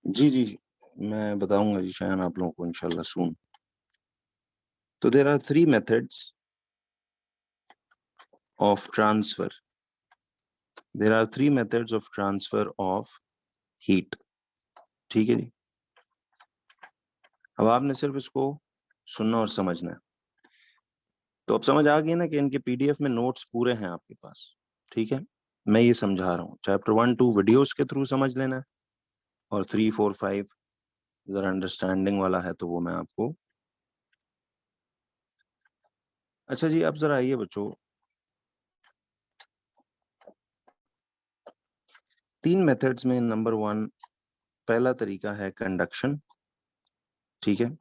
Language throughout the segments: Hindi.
जी जी, मैं बताऊंगा जी शायद आप लोगों को इंशाल्लाह सून। तो there are three methods of transfer. There are three methods of transfer of heat. ठीक है जी। अब आपने सिर्फ इसको सुनना और समझना है। तो अब समझ आ गई ना कि इनके पीडीएफ में नोट्स पूरे हैं आपके पास। ठीक है, मैं ये समझा रहा हूँ। चैप्टर 1 2 वीडियोस के थ्रू समझ लेना है, और 3 4 5 जरा अंडरस्टैंडिंग वाला है तो वो मैं आपको। अच्छा जी, अब जरा आइए बच्चों, तीन मेथड्स में नंबर 1, पहला तरीका है कंडक्शन। ठीक है,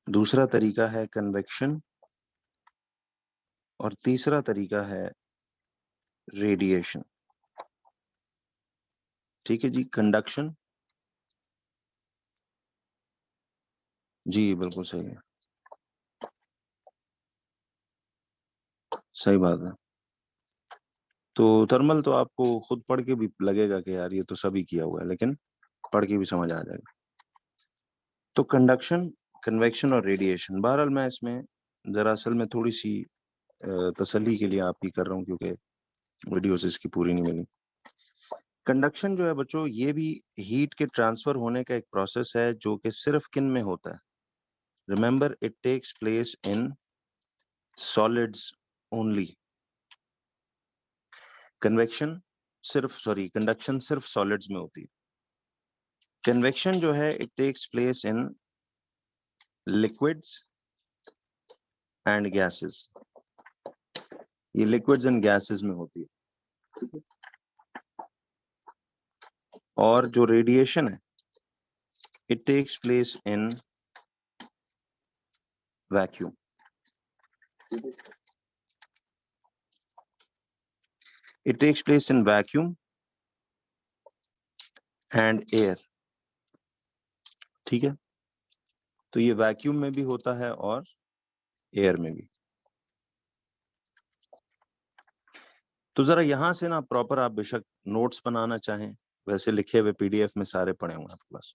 दूसरा तरीका है कन्वेक्शन, और तीसरा तरीका है रेडिएशन। ठीक है जी, कंडक्शन। जी बिल्कुल सही है, सही बात है। तो थर्मल तो आपको खुद पढ़ के भी लगेगा कि यार ये तो सभी किया हुआ है, लेकिन पढ़ के भी समझ आ जाएगा। तो कंडक्शन, कन्वेक्शन और रेडिएशन, बहरहाल मैं इसमें जरा असल में थोड़ी सी तसल्ली के लिए आप ही कर रहा हूँ, क्योंकि वीडियोस इसकी पूरी नहीं मिली। कंडक्शन जो है बच्चों, ये भी हीट के ट्रांसफर होने का एक प्रोसेस है जो कि सिर्फ किन में होता है। Remember, it takes place in solids only. Conduction सिर्फ सॉलिड्स में होती है। कन्वेक्शन जो है, it takes place in liquids and gases. ये लिक्विड्स एंड गैसेस में होती है। और जो रेडिएशन है, it takes place in vacuum. It takes place in vacuum and air. ठीक है, तो ये वैक्यूम में भी होता है और एयर में भी। तो जरा यहां से ना प्रॉपर आप बेशक नोट्स बनाना चाहें, वैसे लिखे हुए पीडीएफ में सारे पड़े हुए हैं आपके पास,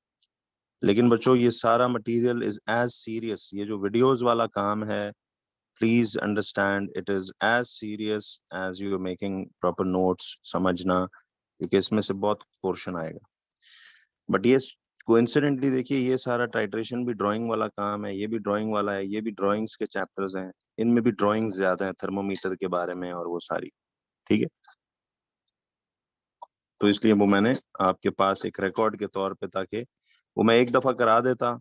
लेकिन बच्चों ये सारा मटेरियल इज एज सीरियस। ये जो वीडियोस वाला काम है, please understand, it is as serious as you are making proper notes. समझना, क्योंकि इसमें से बहुत पोर्शन आएगा। बट ये कोइंसिडेंटली देखिए, ये सारा टाइट्रेशन भी ड्राइंग वाला काम है, ये भी ड्राइंग वाला है, ये भी ड्राइंग्स के चैप्टर्स हैं। इनमें भी ड्राइंग्स ज्यादा है थर्मोमीटर के बारे में और वो सारी। ठीक है, तो इसलिए वो मैंने आपके पास एक रिकॉर्ड के तौर पे, ताकि वो मैं एक दफा करा देता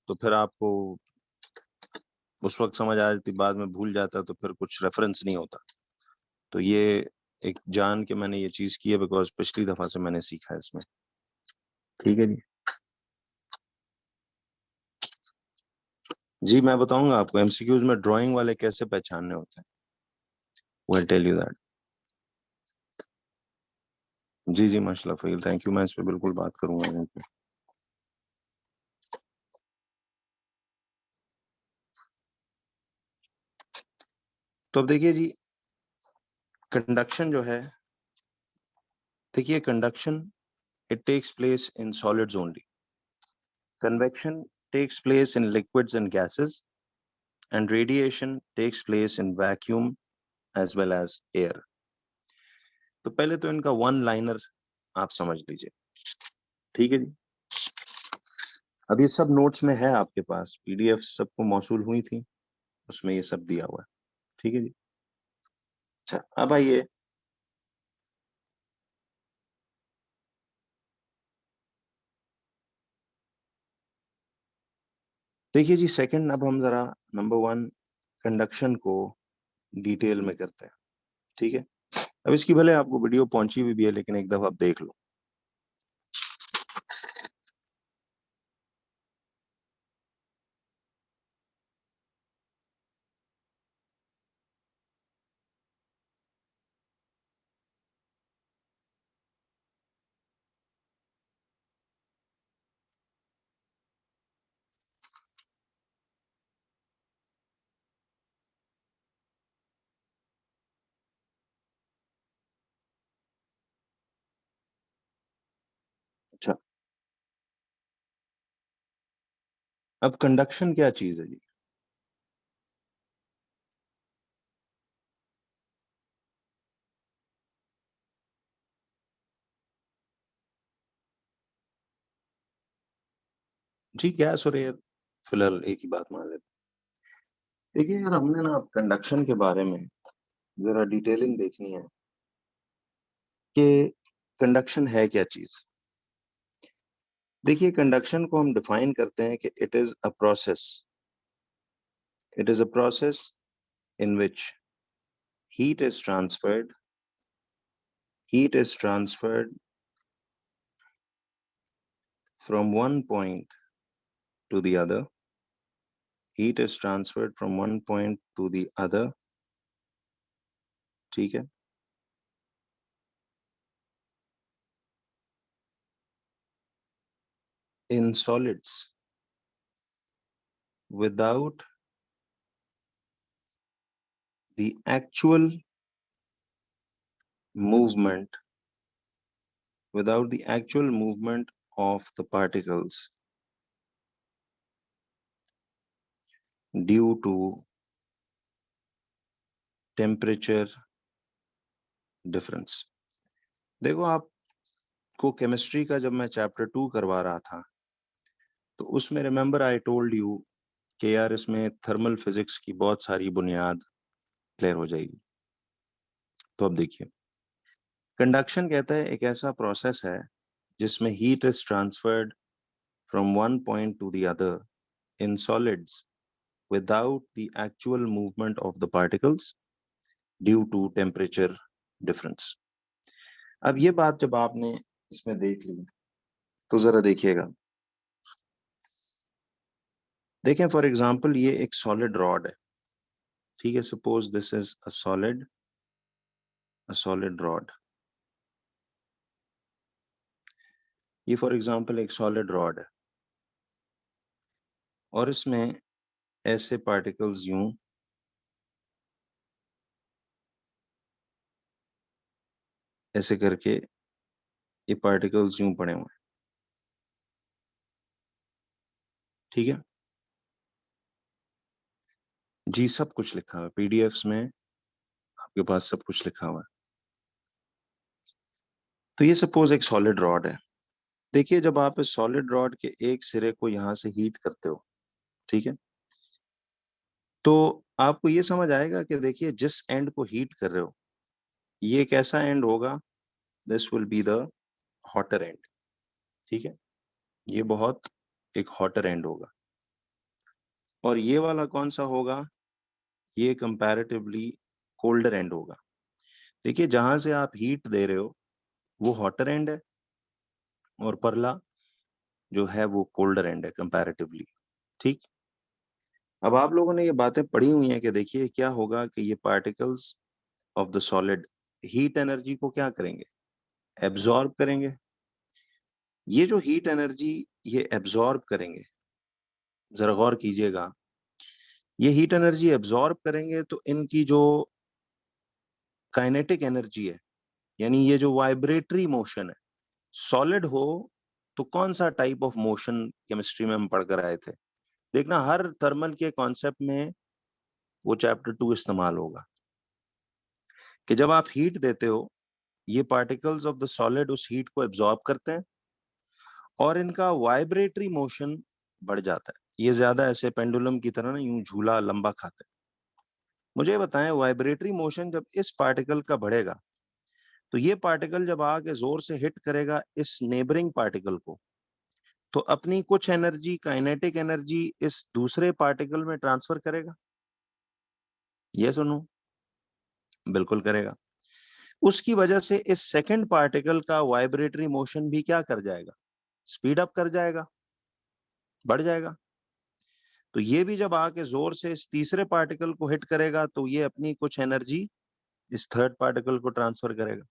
तो फिर आपको उस वक्त समझ आ जाती, बाद में भूल जाता तो फिर कुछ रेफरेंस नहीं होता। तो ये एक जान के मैंने ये चीज की है, बिकॉज पिछली दफा से मैंने सीखा है इसमें। ठीक है जी। जी मैं बताऊंगा आपको एमसीक्यूज में ड्राइंग वाले कैसे पहचानने होते हैं। Will tell you that. जी जी माशाल्लाह फील, थैंक यू। मैं इस पे बिल्कुल बात करूंगा यहीं पे। तो अब देखिए जी, कंडक्शन जो है, देखिए conduction, it takes place in solids only. Convection takes place in liquids and gases, and radiation takes place in vacuum as well as air. तो पहले तो इनका वन लाइनर आप समझ लीजिए। ठीक है जी। अब ये सब नोट्स में है आपके पास, पीडीएफ सबको मौसूल हुई थी, उसमें ये सब दिया हुआ है। ठीक है जी। अच्छा, अब आइए, देखिए जी सेकंड, अब हम जरा नंबर 1 कंडक्शन को डिटेल में करते हैं। ठीक है, अब इसकी भले आपको वीडियो पहुंची हुई भी है, लेकिन एक दफा आप देख लो। अब कंडक्शन क्या चीज है जी? जी गैस और एयर, फिलहाल एक ही बात मान लेते हैं। देखिए यार, हमने ना अब कंडक्शन के बारे में जरा डिटेलिंग देखनी है कि कंडक्शन है क्या चीज। देखिए, कंडक्शन को हम डिफाइन करते हैं कि it is a process in which heat is transferred heat is transferred from one point to the other heat is transferred from one point to the other, ठीक है, in solids without the actual movement of the particles due to temperature difference। देखो, आपको केमिस्ट्री का जब मैं चैप्टर 2 करवा रहा था तो उसमें रिमेंबर आई टोल्ड यू कि यार इसमें थर्मल फिजिक्स की बहुत सारी बुनियाद क्लियर हो जाएगी। तो अब देखिए, कंडक्शन कहता है एक ऐसा प्रोसेस है जिसमें heat is transferred from one point to the other in solids without the actual movement of the particles due to temperature difference। अब ये बात जब आपने इसमें देख ली तो जरा देखिएगा। देखें, फॉर एग्जांपल ये एक सॉलिड रॉड है, ठीक है, suppose this is a solid rod. ये फॉर एग्जांपल एक सॉलिड रॉड है और इसमें ऐसे पार्टिकल्स यूं ऐसे करके ये पार्टिकल्स यूं पड़े हुए हैं, ठीक है जी। सब कुछ लिखा हुआ है पीडीएफ्स में, आपके पास सब कुछ लिखा हुआ है। तो ये सपोज एक सॉलिड रॉड है। देखिए, जब आप इस सॉलिड रॉड के एक सिरे को यहां से हीट करते हो, ठीक है, तो आपको ये समझ आएगा कि देखिए जिस एंड को हीट कर रहे हो ये कैसा एंड होगा। This will be the hotter and, ठीक है, ये बहुत एक हॉटर एंड होगा। और ये वाला कौन सा होगा? ये कंपैरेटिवली कोल्डर एंड होगा। देखिए, जहां से आप हीट दे रहे हो वो हॉटर एंड है और परला जो है वो कोल्डर एंड है कंपैरेटिवली, ठीक। अब आप लोगों ने ये बातें पढ़ी हुई हैं कि देखिए क्या होगा कि ये particles of the solid heat energy को क्या करेंगे? एब्जॉर्ब करेंगे। ये जो हीट एनर्जी ये एब्जॉर्ब करेंगे, जरा गौर कीजिएगा, ये हीट एनर्जी एब्जॉर्ब करेंगे तो इनकी जो काइनेटिक एनर्जी है, यानी ये जो वाइब्रेटरी मोशन है, सॉलिड हो तो कौन सा टाइप ऑफ मोशन केमिस्ट्री में हम पढ़कर आए थे? देखना, हर थर्मल के कॉन्सेप्ट में वो चैप्टर 2 इस्तेमाल होगा कि जब आप हीट देते हो ये पार्टिकल्स ऑफ द सॉलिड उस हीट को एब्जॉर्ब करते हैं और इनका वाइब्रेटरी मोशन बढ़ जाता है। ये ज्यादा ऐसे पेंडुलम की तरह ना यूं झूला लंबा खाते हैं। मुझे बताएं, वाइब्रेटरी मोशन जब इस पार्टिकल का बढ़ेगा तो ये पार्टिकल जब आके जोर से हिट करेगा इस नेबरिंग पार्टिकल को तो अपनी कुछ एनर्जी, काइनेटिक एनर्जी, इस दूसरे पार्टिकल में ट्रांसफर करेगा। ये सुनो, बिल्कुल करेगा। उसकी वजह से इस सेकंड पार्टिकल का वाइब्रेटरी मोशन भी क्या कर जाएगा? स्पीड अप कर जाएगा, बढ़ जाएगा। तो ये भी जब आके जोर से इस तीसरे पार्टिकल को हिट करेगा तो ये अपनी कुछ एनर्जी इस थर्ड पार्टिकल को ट्रांसफर करेगा।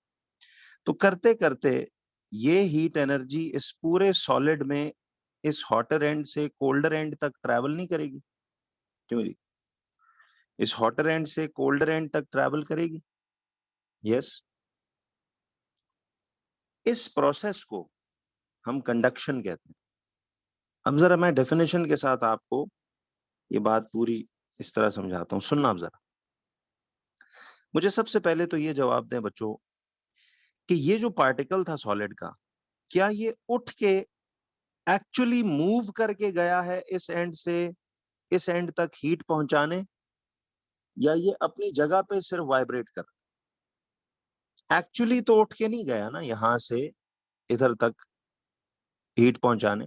तो करते करते ये हीट एनर्जी इस पूरे सॉलिड में इस हॉटर एंड से कोल्डर एंड तक ट्रैवल नहीं करेगी? क्यों जी? इस हॉटर एंड से कोल्डर एंड तक ट्रैवल करेगी। यस। इस प्रोसेस को हम कंडक्शन कहते हैं। अब जरा मैं डेफिनेशन के साथ आपको ये बात पूरी इस तरह समझाता हूँ, सुनना आप जरा। मुझे सबसे पहले तो ये जवाब दें बच्चों कि ये जो पार्टिकल था सॉलिड का, क्या ये उठ के एक्चुअली मूव करके गया है इस एंड से इस एंड तक हीट पहुंचाने, या ये अपनी जगह पे सिर्फ वाइब्रेट कर? एक्चुअली तो उठ के नहीं गया ना यहां से इधर तक हीट पहुंचाने।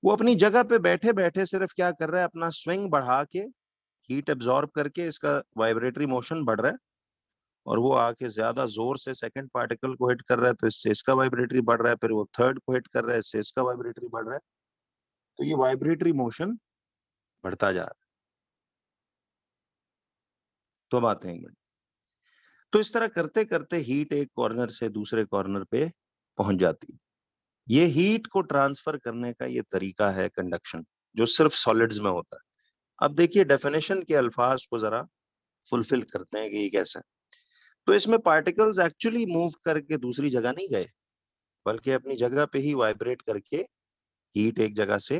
वो अपनी जगह पे बैठे बैठे सिर्फ क्या कर रहा है, अपना स्विंग बढ़ा के हीट एब्जॉर्ब करके इसका वाइब्रेटरी मोशन बढ़ रहा है, और वो आके ज्यादा जोर से सेकंड पार्टिकल को हिट कर रहा है, तो इससे इसका वाइब्रेटरी बढ़ रहा है, फिर वो थर्ड को हिट कर रहा है, इससे इसका वाइब्रेटरी बढ़ रहा है, तो ये वाइब्रेटरी मोशन बढ़ता जा रहा है। तो अब आते हैं एक मिनट। तो इस तरह करते करते हीट एक कॉर्नर से दूसरे कॉर्नर पे पहुंच जाती है। ये हीट को ट्रांसफर करने का ये तरीका है कंडक्शन, जो सिर्फ सॉलिड्स में होता है। अब देखिए डेफिनेशन के अल्फाज को जरा फुलफिल करते हैं कि ये कैसा है। तो इसमें पार्टिकल्स एक्चुअली मूव करके दूसरी जगह नहीं गए, बल्कि अपनी जगह पे ही वाइब्रेट करके हीट एक जगह से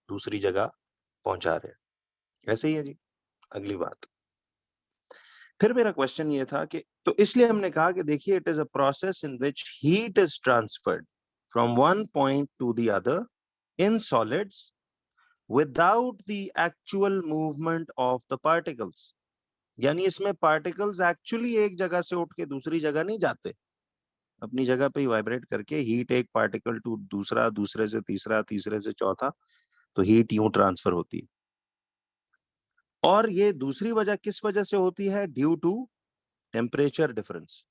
दूसरी जगह पहुंचा रहे हैं। ऐसे ही है जी। अगली बात, फिर मेरा क्वेश्चन ये था कि तो इसलिए हमने कहा कि देखिए it is a process in which heat is transferred from one point to the other in solids without the actual movement of the particles. यानी इसमें पार्टिकल्स एक्चुअली एक जगह से उठ के दूसरी जगह नहीं जाते, अपनी जगह पे ही वाइब्रेट करके हीट एक पार्टिकल टू दूसरा, दूसरे से तीसरा, तीसरे से चौथा, तो हीट यूं ट्रांसफर होती है। और ये दूसरी वजह किस वजह से होती है? Due to temperature difference.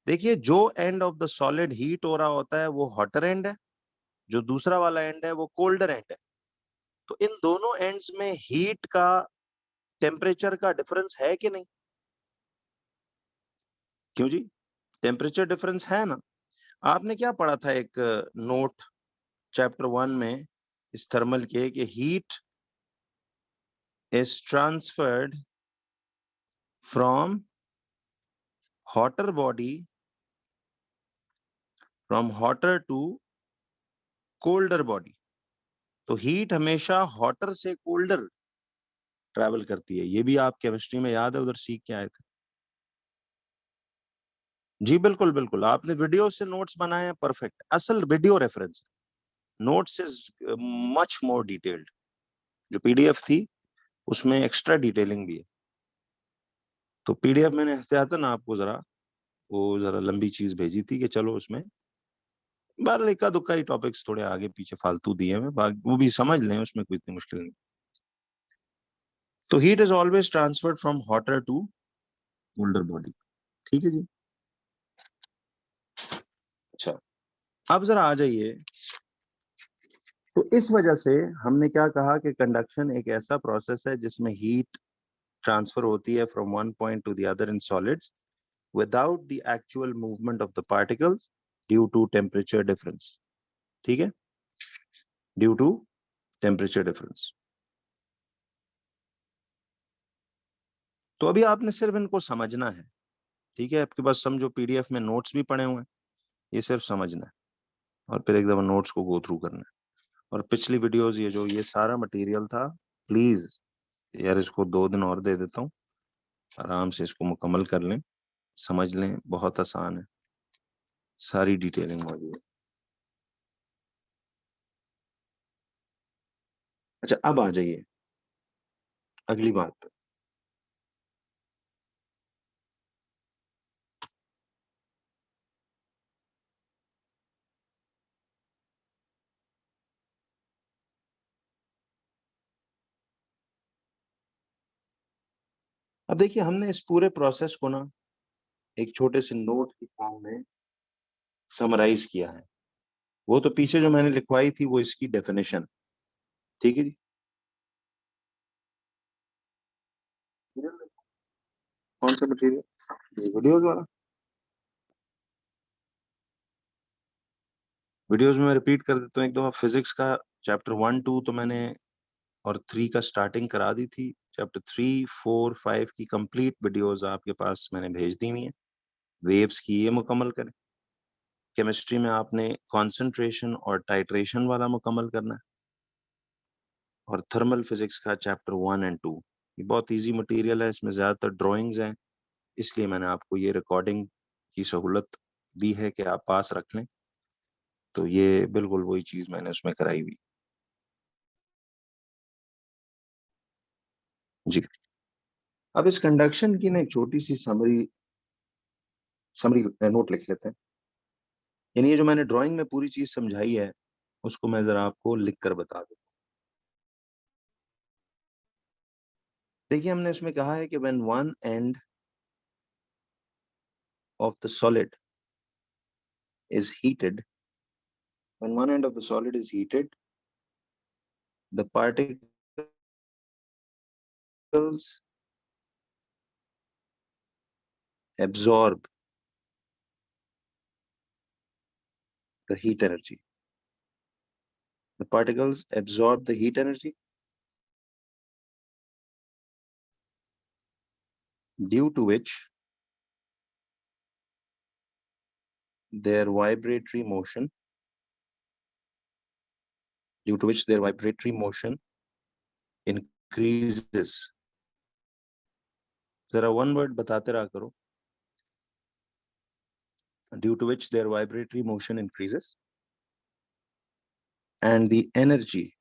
देखिए जो end of the solid heat हो रहा होता है वो हॉटर एंड है, जो दूसरा वाला एंड है वो कोल्डर एंड है। तो इन दोनों एंड्स में हीट का टेम्परेचर का डिफरेंस है कि नहीं? क्यों जी? टेम्परेचर डिफरेंस है ना। आपने क्या पढ़ा था एक नोट चैप्टर 1 में इस थर्मल के, कि heat is transferred from hotter body from hotter to colder body. तो हीट हमेशा हॉटर से कोल्डर ट्रैवल करती है। ये भी आप केमिस्ट्री में याद है, उधर सीख के आए थे। जी बिल्कुल बिल्कुल, आपने वीडियो से नोट्स बनाए हैं, परफेक्ट। असल video reference, notes is much more detailed. जो पीडीएफ थी उसमें एक्स्ट्रा डिटेलिंग भी है। तो पीडीएफ मैंने एहतियातन ना आपको जरा वो जरा लंबी चीज भेजी थी कि चलो उसमें बहरहाल इक्का दुक्का ही टॉपिक्स थोड़े आगे पीछे फालतू दिए हैं, वो भी समझ लें, उसमें कोई इतनी मुश्किल नहीं। तो heat is always transferred from hotter to colder body. ठीक है जी। अच्छा, अब जरा आ जाइए। तो इस वजह से हमने क्या कहा कि कंडक्शन एक ऐसा प्रोसेस है जिसमें हीट ट्रांसफर होती है from one point to the other in solids without the actual movement of the particles due to temperature difference. ठीक है, ड्यू टू टेम्परेचर डिफरेंस। तो अभी आपने सिर्फ इनको समझना है। ठीक है, आपके पास समझो पीडीएफ में नोट्स भी पड़े हुए हैं, ये सिर्फ समझना है और फिर एक दफा नोट्स को गो थ्रू करना है। और पिछली वीडियोस ये जो ये सारा मटेरियल था, प्लीज यार इसको 2 दिन और दे देता हूँ, आराम से इसको मुकम्मल कर लें, समझ लें, बहुत आसान है, सारी डिटेलिंग मौजूद है। अच्छा, अब आ जाइए अगली बात पे। अब देखिए हमने इस पूरे प्रोसेस को ना एक छोटे से नोट की फॉर्म में समराइज किया है। वो तो पीछे जो मैंने लिखवाई थी वो इसकी डेफिनेशन। ठीक है जी। कौन सा मटेरियल? वीडियोज वाला। वीडियोज में मैं रिपीट कर देता हूँ एक दफा। फिजिक्स का चैप्टर 1 2 तो मैंने और 3 का स्टार्टिंग करा दी थी। चैप्टर 3 4 5 की कंप्लीट वीडियोस आपके पास मैंने भेज दी हुई है। वेव्स की ये मुकम्मल करें। केमिस्ट्री में आपने कॉन्सेंट्रेशन और टाइट्रेशन वाला मुकम्मल करना है। और थर्मल फिजिक्स का चैप्टर 1 एंड 2। ये बहुत इजी मटेरियल है, इसमें ज़्यादातर ड्राइंग्स हैं, इसलिए मैंने आपको ये रिकॉर्डिंग की सहूलत दी है कि आप पास रख लें। तो ये बिल्कुल वही चीज़ मैंने उसमें कराई हुई। जी। अब इस कंडक्शन की ना एक छोटी सी समरी समरी नोट लिख लेते हैं। यानी ये जो मैंने ड्राइंग में पूरी चीज़ समझाई है, उसको मैं ज़रा आपको लिख कर बता दूँ। देखिए, हमने इसमें कहा है कि when one and of the solid is heated, when one end of the solid is heated, the particles absorb the heat energy. The particles absorb the heat energy, due to which their vibratory motion, increases. जरा one word बताते रहा करो. Due to which their vibratory motion increases and the energy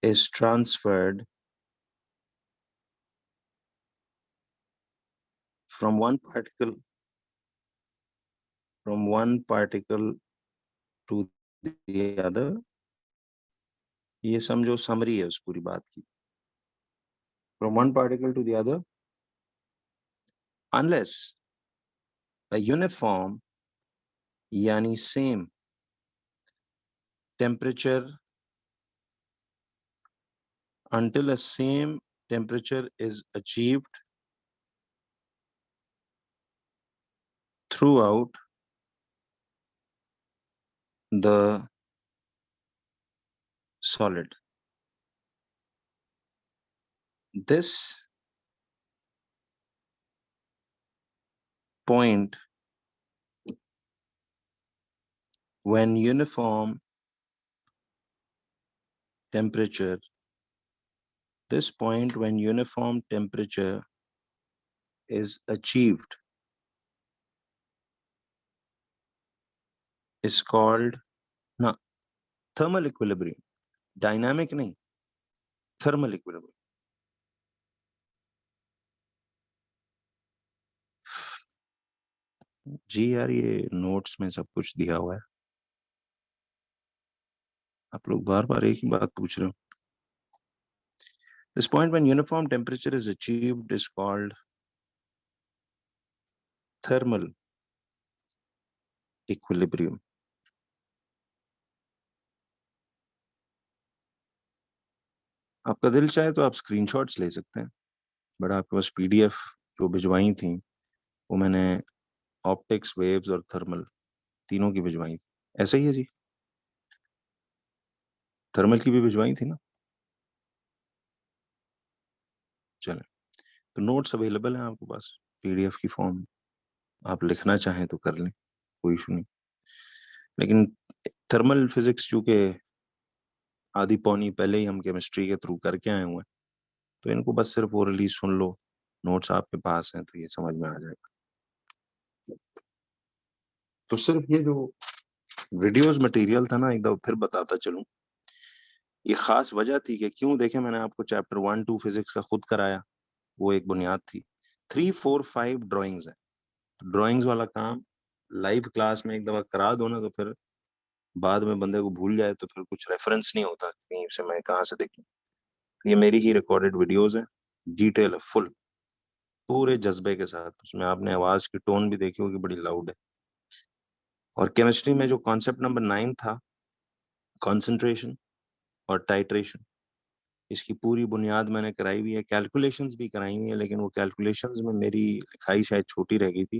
is transferred from one particle to the other. ये समझो समरी है उस पूरी बात की. From one particle to the other, unless a uniform यानी same temperature, until a same temperature is achieved throughout the solid. This point when uniform temperature is achieved is called ना thermal equilibrium. Dynamic नहीं, thermal equilibrium. जी यार, ये नोट्स में सब कुछ दिया हुआ है, आप लोग बार बार एक ही बात पूछ रहे हो. This point when uniform temperature is achieved is called thermal equilibrium. आपका दिल चाहे तो आप स्क्रीनशॉट्स ले सकते हैं, बट आपके पास पीडीएफ जो भिजवाई थी वो मैंने ऑप्टिक्स, वेव्स और थर्मल तीनों की भिजवाई थी. ऐसा ही है जी, थर्मल की भी भिजवाई थी ना. चलें, तो नोट्स अवेलेबल हैं आपके पास पीडीएफ की फॉर्म, आप लिखना चाहें तो कर लें, कोई इशू नहीं. लेकिन थर्मल फिजिक्स चूंकि आधी पौनी पहले ही हम केमिस्ट्री के थ्रू करके आए हुए हैं, तो इनको बस सिर्फ ओरली सुन लो, नोट्स आपके पास हैं तो ये समझ में आ जाएगा. तो सिर्फ ये जो वीडियोस मटेरियल था ना, एक दफा फिर बताता चलूं, ये खास वजह थी कि क्यों. देखे, मैंने आपको चैप्टर 1-2 फिजिक्स का खुद कराया, वो एक बुनियाद थी. 3, 4, 5 ड्राइंग्स है. ड्राइंग्स वाला काम लाइव क्लास में एक दफा करा दो ना, तो फिर बाद में बंदे को भूल जाए तो फिर कुछ रेफरेंस नहीं होता कहीं से मैं कहाँ से देखूं. ये मेरी ही रिकॉर्डेड वीडियोस है, डिटेल है, फुल, पूरे जज्बे के साथ. उसमें आपने आवाज की टोन भी देखी होगी, बड़ी लाउड है. और केमिस्ट्री में जो कॉन्सेप्ट नंबर 9 था, कंसंट्रेशन और टाइट्रेशन, इसकी पूरी बुनियाद मैंने कराई हुई है, कैलकुलेशंस भी कराई हुई है, लेकिन वो कैलकुलेशंस में मेरी लिखाई शायद छोटी रह गई थी.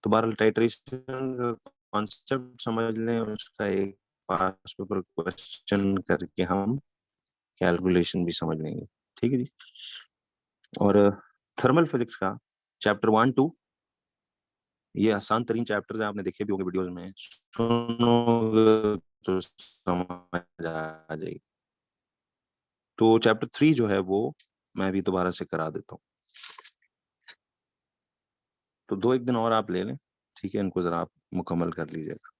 तो बहरहाल टाइट्रेशन का कॉन्सेप्ट समझ लें, उसका एक पास पेपर क्वेश्चन करके हम कैलकुलेशन भी समझ लेंगे. ठीक है जी. और थर्मल फिजिक्स का चैप्टर 1-2 ये आसान तरीन चैप्टर्स हैं, आपने देखे भी होंगे वीडियोस में, सुनोगे तो समझ आ जाएगी। तो चैप्टर 3 जो है वो मैं अभी दोबारा से करा देता हूँ, तो 2-1 दिन और आप ले लें, ठीक है, इनको जरा आप मुकम्मल कर लीजिएगा।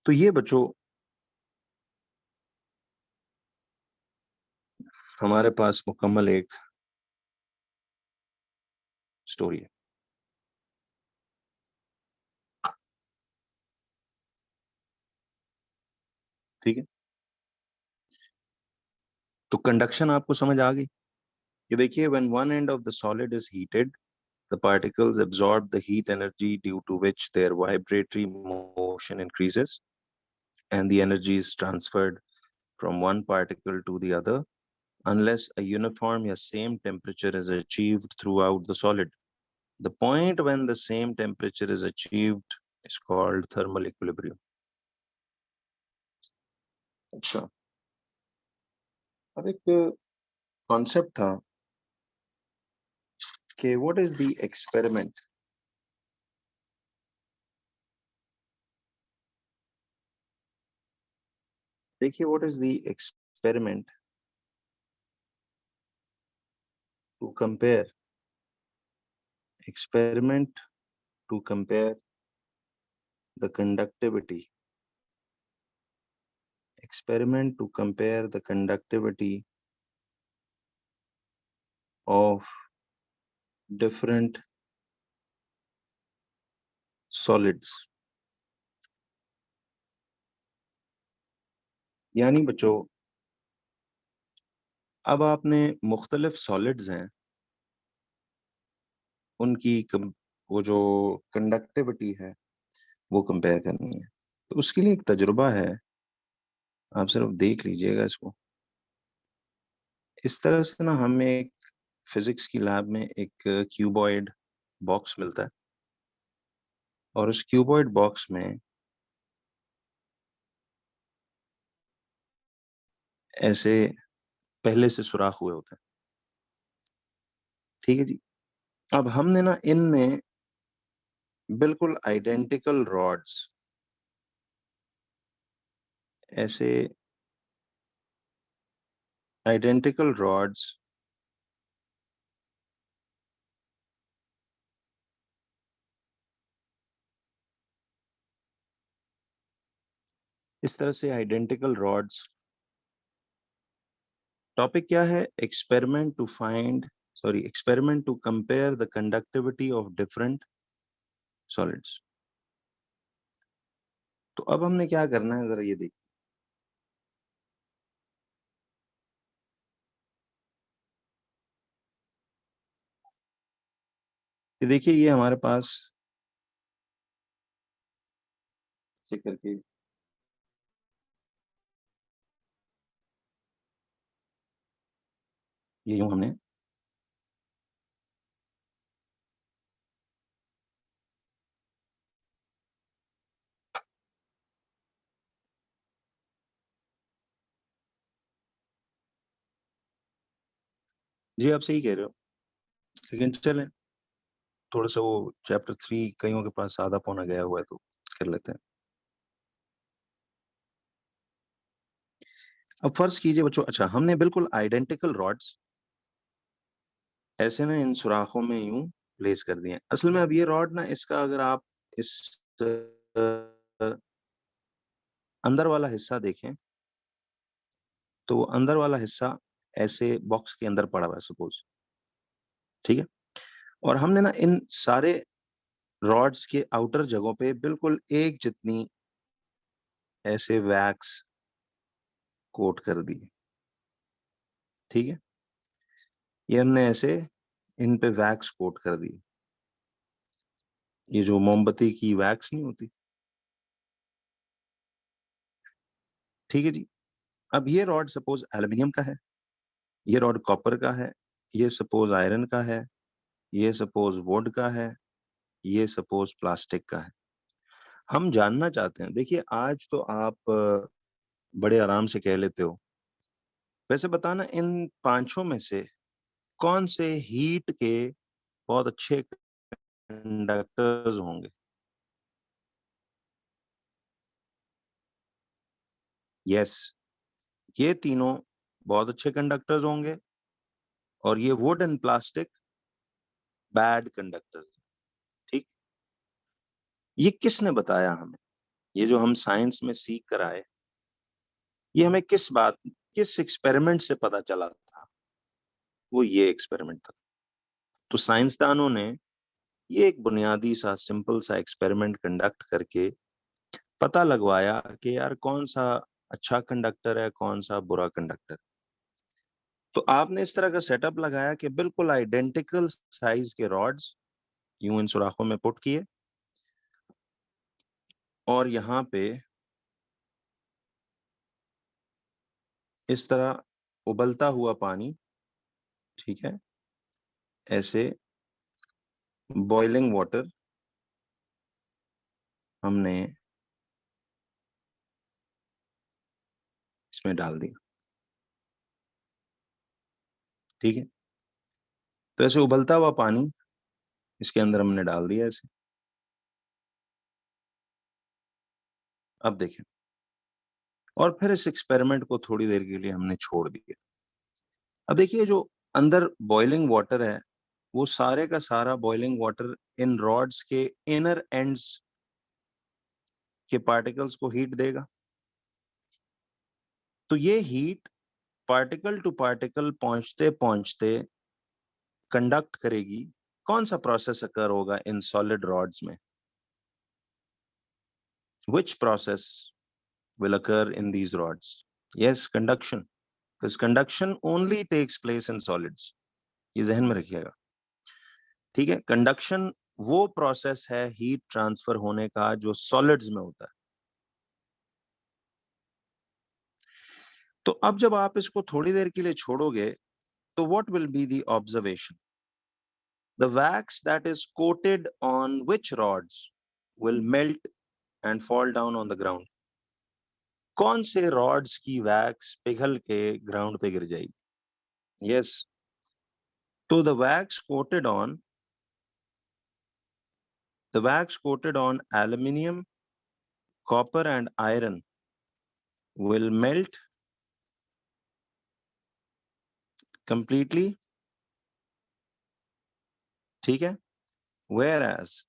तो ये बच्चों हमारे पास मुकम्मल एक स्टोरी है, ठीक है। तो कंडक्शन आपको समझ आ गई। ये देखिए, when one end of the solid is heated, the particles absorb the heat energy due to which their vibratory motion increases and the energy is transferred from one particle to the other unless a uniform or same temperature is achieved throughout the solid. The point when the same temperature is achieved is called thermal equilibrium. अच्छा, अब एक कॉन्सेप्ट था कि व्हाट इज द एक्सपेरिमेंट। देखिए, what is the experiment to compare experiment to compare the conductivity experiment to compare the conductivity of different solids। यानी बच्चों, अब आपने मुख्तलिफ सॉलिड्स हैं उनकी वो जो कंडक्टिविटी है वो कंपेयर करनी है। तो उसके लिए एक तजुर्बा है, आप सिर्फ देख लीजिएगा इसको। इस तरह से ना हमें एक फिजिक्स की लैब में एक क्यूबॉइड बॉक्स मिलता है और उस क्यूबॉइड बॉक्स में ऐसे पहले से सुराख हुए होते हैं, ठीक है जी। अब हमने ना इनमें बिल्कुल आइडेंटिकल रॉड्स ऐसे आइडेंटिकल रॉड्स इस तरह से आइडेंटिकल रॉड्स। टॉपिक क्या है? Experiment to compare the conductivity of different solids. तो अब हमने क्या करना है, जरा ये देखिए। ये देखिए, ये हमारे पास से करके ये यूं हमने जी, आप सही कह रहे हो, लेकिन चलें, थोड़ा सा वो चैप्टर 3 कईयों के पास आधा पौना गया हुआ है, तो कर लेते हैं। अब फर्ज कीजिए बच्चों, अच्छा हमने बिल्कुल आइडेंटिकल रॉड्स ऐसे ना इन सुराखों में यूं प्लेस कर दिए हैं। असल में अब ये रॉड ना, इसका अगर आप इस अंदर वाला हिस्सा देखें तो वो अंदर वाला हिस्सा ऐसे बॉक्स के अंदर पड़ा हुआ है सपोज, ठीक है। और हमने ना इन सारे रॉड्स के आउटर जगहों पे बिल्कुल एक जितनी ऐसे वैक्स कोट कर दी, ठीक है। ये हमने ऐसे इन पे वैक्स कोट कर दी, ये जो मोमबत्ती की वैक्स नहीं होती, ठीक है जी। अब ये रॉड सपोज एल्युमिनियम का है, ये रॉड कॉपर का है, ये सपोज आयरन का है, ये सपोज वुड का है, ये सपोज प्लास्टिक का है। हम जानना चाहते हैं, देखिए आज तो आप बड़े आराम से कह लेते हो। वैसे बताना इन पांचों में से कौन से हीट के बहुत अच्छे कंडक्टर्स होंगे? यस, ये तीनों बहुत अच्छे कंडक्टर्स होंगे और ये would and plastic bad conductors. ठीक, ये किसने बताया हमें? ये जो हम साइंस में सीख कर आए, ये हमें किस एक्सपेरिमेंट से पता चला था? वो ये एक्सपेरिमेंट था। तो साइंसदानों ने ये एक बुनियादी सा सिंपल सा एक्सपेरिमेंट कंडक्ट करके पता लगवाया कि यार कौन सा अच्छा कंडक्टर है, कौन सा बुरा कंडक्टर। तो आपने इस तरह का सेटअप लगाया कि बिल्कुल आइडेंटिकल साइज के रॉड्स यूं इन सुराखों में पुट किए और यहाँ पे इस तरह उबलता हुआ पानी, ठीक है, ऐसे बॉइलिंग वाटर हमने इसमें डाल दिया। ठीक है, तो ऐसे उबलता हुआ पानी इसके अंदर हमने डाल दिया ऐसे। अब देखें, और फिर इस एक्सपेरिमेंट को थोड़ी देर के लिए हमने छोड़ दिया। अब देखिए, जो अंदर बॉइलिंग वाटर है वो सारे का सारा बॉइलिंग वाटर इन रॉड्स के इनर एंड्स के पार्टिकल्स को हीट देगा। तो ये हीट पार्टिकल टू पार्टिकल पहुंचते पहुंचते कंडक्ट करेगी। कौन सा प्रोसेस अकर होगा इन सॉलिड रॉड्स में? Which process will occur in these rods? Yes, conduction, because conduction only takes place in solids. ये जहन में रखिएगा। ठीक है, कंडक्शन वो प्रोसेस है हीट ट्रांसफर होने का जो सॉलिड्स में होता है। तो अब जब आप इसको थोड़ी देर के लिए छोड़ोगे तो what will be the observation? The wax that is coated on which rods will melt and fall down on the ground? कौन से रॉड्स की वैक्स पिघल के ग्राउंड पे गिर जाएगी? यस, तो the wax coated on aluminium, copper and iron will melt completely. ठीक है, whereas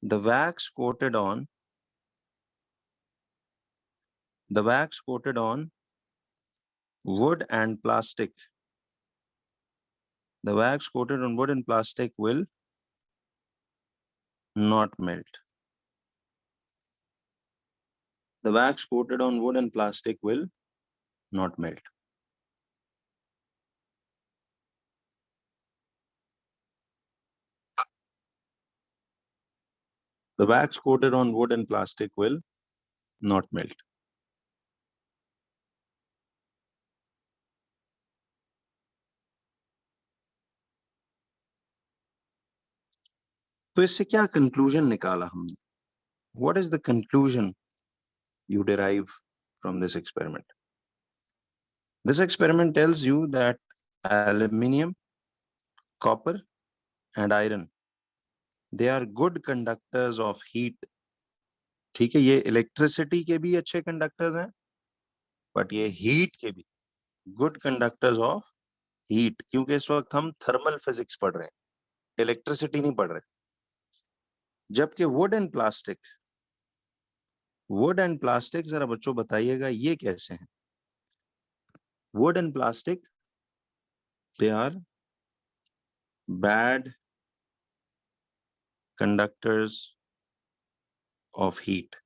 the wax coated on wood and plastic, the wax coated on wood and plastic will not melt. The wax coated on wood and plastic will not melt. The wax coated on wood and plastic will not melt. तो इससे क्या कंक्लूजन निकाला हमने? What is the conclusion you derive from this experiment? This experiment tells you that aluminium, copper and iron, they are good conductors of heat. ठीक है, ये इलेक्ट्रिसिटी के भी अच्छे कंडक्टर्स हैं, बट ये हीट के भी गुड कंडक्टर्स ऑफ हीट, क्योंकि इस वक्त हम थर्मल फिजिक्स पढ़ रहे हैं, इलेक्ट्रिसिटी नहीं पढ़ रहे। जबकि वुड एंड प्लास्टिक जरा बच्चों बताइएगा ये कैसे हैं? Wood and plastic, they are bad conductors of heat.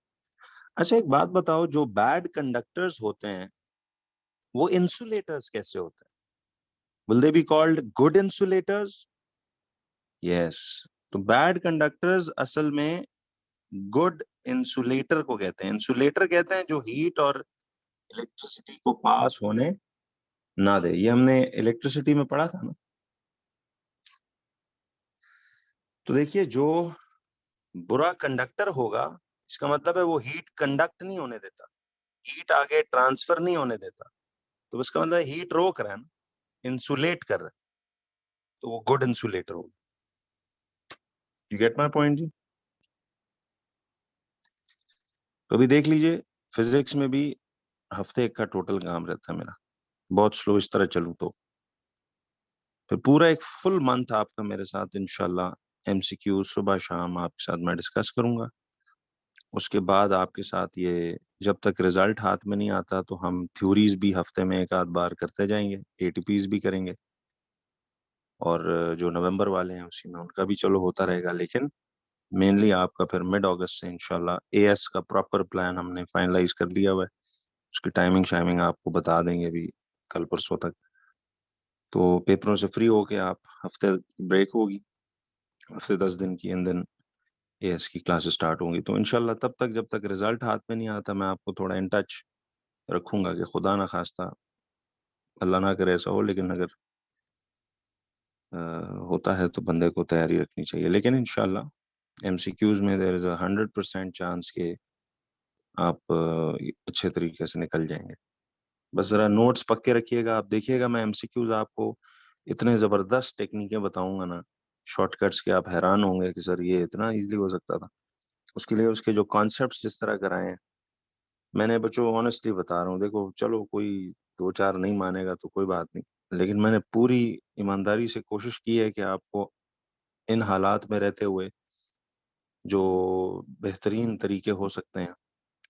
अच्छा, एक बात बताओ, जो बैड कंडक्टर्स होते हैं वो इंसुलेटर्स कैसे होते हैं? Will they be called good insulators? Yes, तो बैड कंडक्टर्स असल में गुड इंसुलेटर को कहते हैं। इंसुलेटर कहते हैं जो हीट और इलेक्ट्रिसिटी को पास होने ना दे। ये हमने इलेक्ट्रिसिटी में पढ़ा था ना। तो देखिए, जो बुरा कंडक्टर होगा इसका मतलब है वो हीट कंडक्ट नहीं होने देता। हीट आगे ट्रांसफर नहीं होने देता, तो इसका मतलब हीट रोक रहा है ना, इंसुलेट कर रहा है, तो वो गुड इंसुलेटर होगा। यू गेट माय पॉइंट जी? तो अभी देख लीजिए, फिजिक्स में भी हफ्ते एक का टोटल काम रहता है मेरा, बहुत स्लो इस तरह चलूं तो फिर पूरा एक फुल मंथ आपका मेरे साथ इंशाल्लाह एमसीक्यू सुबह शाम आपके साथ मैं डिस्कस करूंगा। उसके बाद आपके साथ ये जब तक रिजल्ट हाथ में नहीं आता तो हम थ्योरीज भी हफ्ते में एक आध बार करते जाएंगे, एटीपीज भी करेंगे, और जो नवंबर वाले हैं उसी में उनका भी चलो होता रहेगा। लेकिन मेनली आपका फिर मिड अगस्त से इंशाल्लाह एएस का प्रॉपर प्लान हमने फाइनलाइज कर लिया हुआ है। उसकी टाइमिंग शाइमिंग आपको बता देंगे अभी कल परसों तक। तो पेपरों से फ्री होके आप हफ्ते ब्रेक होगी, हफ्ते 10 दिन की, एंड देन एएस की क्लासेस स्टार्ट होंगी। तो इंशाल्लाह तब तक जब तक रिजल्ट हाथ में नहीं आता मैं आपको थोड़ा इन टच रखूंगा कि खुदा ना खास्ता, अल्लाह ना करे ऐसा हो, लेकिन अगर होता है तो बंदे को तैयारी रखनी चाहिए। लेकिन इंशाल्लाह एमसीक्यूज में देयर इज 100% चांस के आप अच्छे तरीके से निकल जाएंगे। बस जरा नोट्स पक्के रखिएगा, आप देखिएगा मैं एमसीक्यूज आपको इतने जबरदस्त टेक्निकें बताऊंगा ना, शॉर्टकट्स के, आप हैरान होंगे कि सर ये इतना इजीली हो सकता था। उसके लिए उसके जो कॉन्सेप्ट्स जिस तरह कराए हैं, मैंने बच्चों ऑनेस्टली बता रहा हूँ, देखो चलो कोई दो चार नहीं मानेगा तो कोई बात नहीं, लेकिन मैंने पूरी ईमानदारी से कोशिश की है कि आपको इन हालात में रहते हुए जो बेहतरीन तरीके हो सकते हैं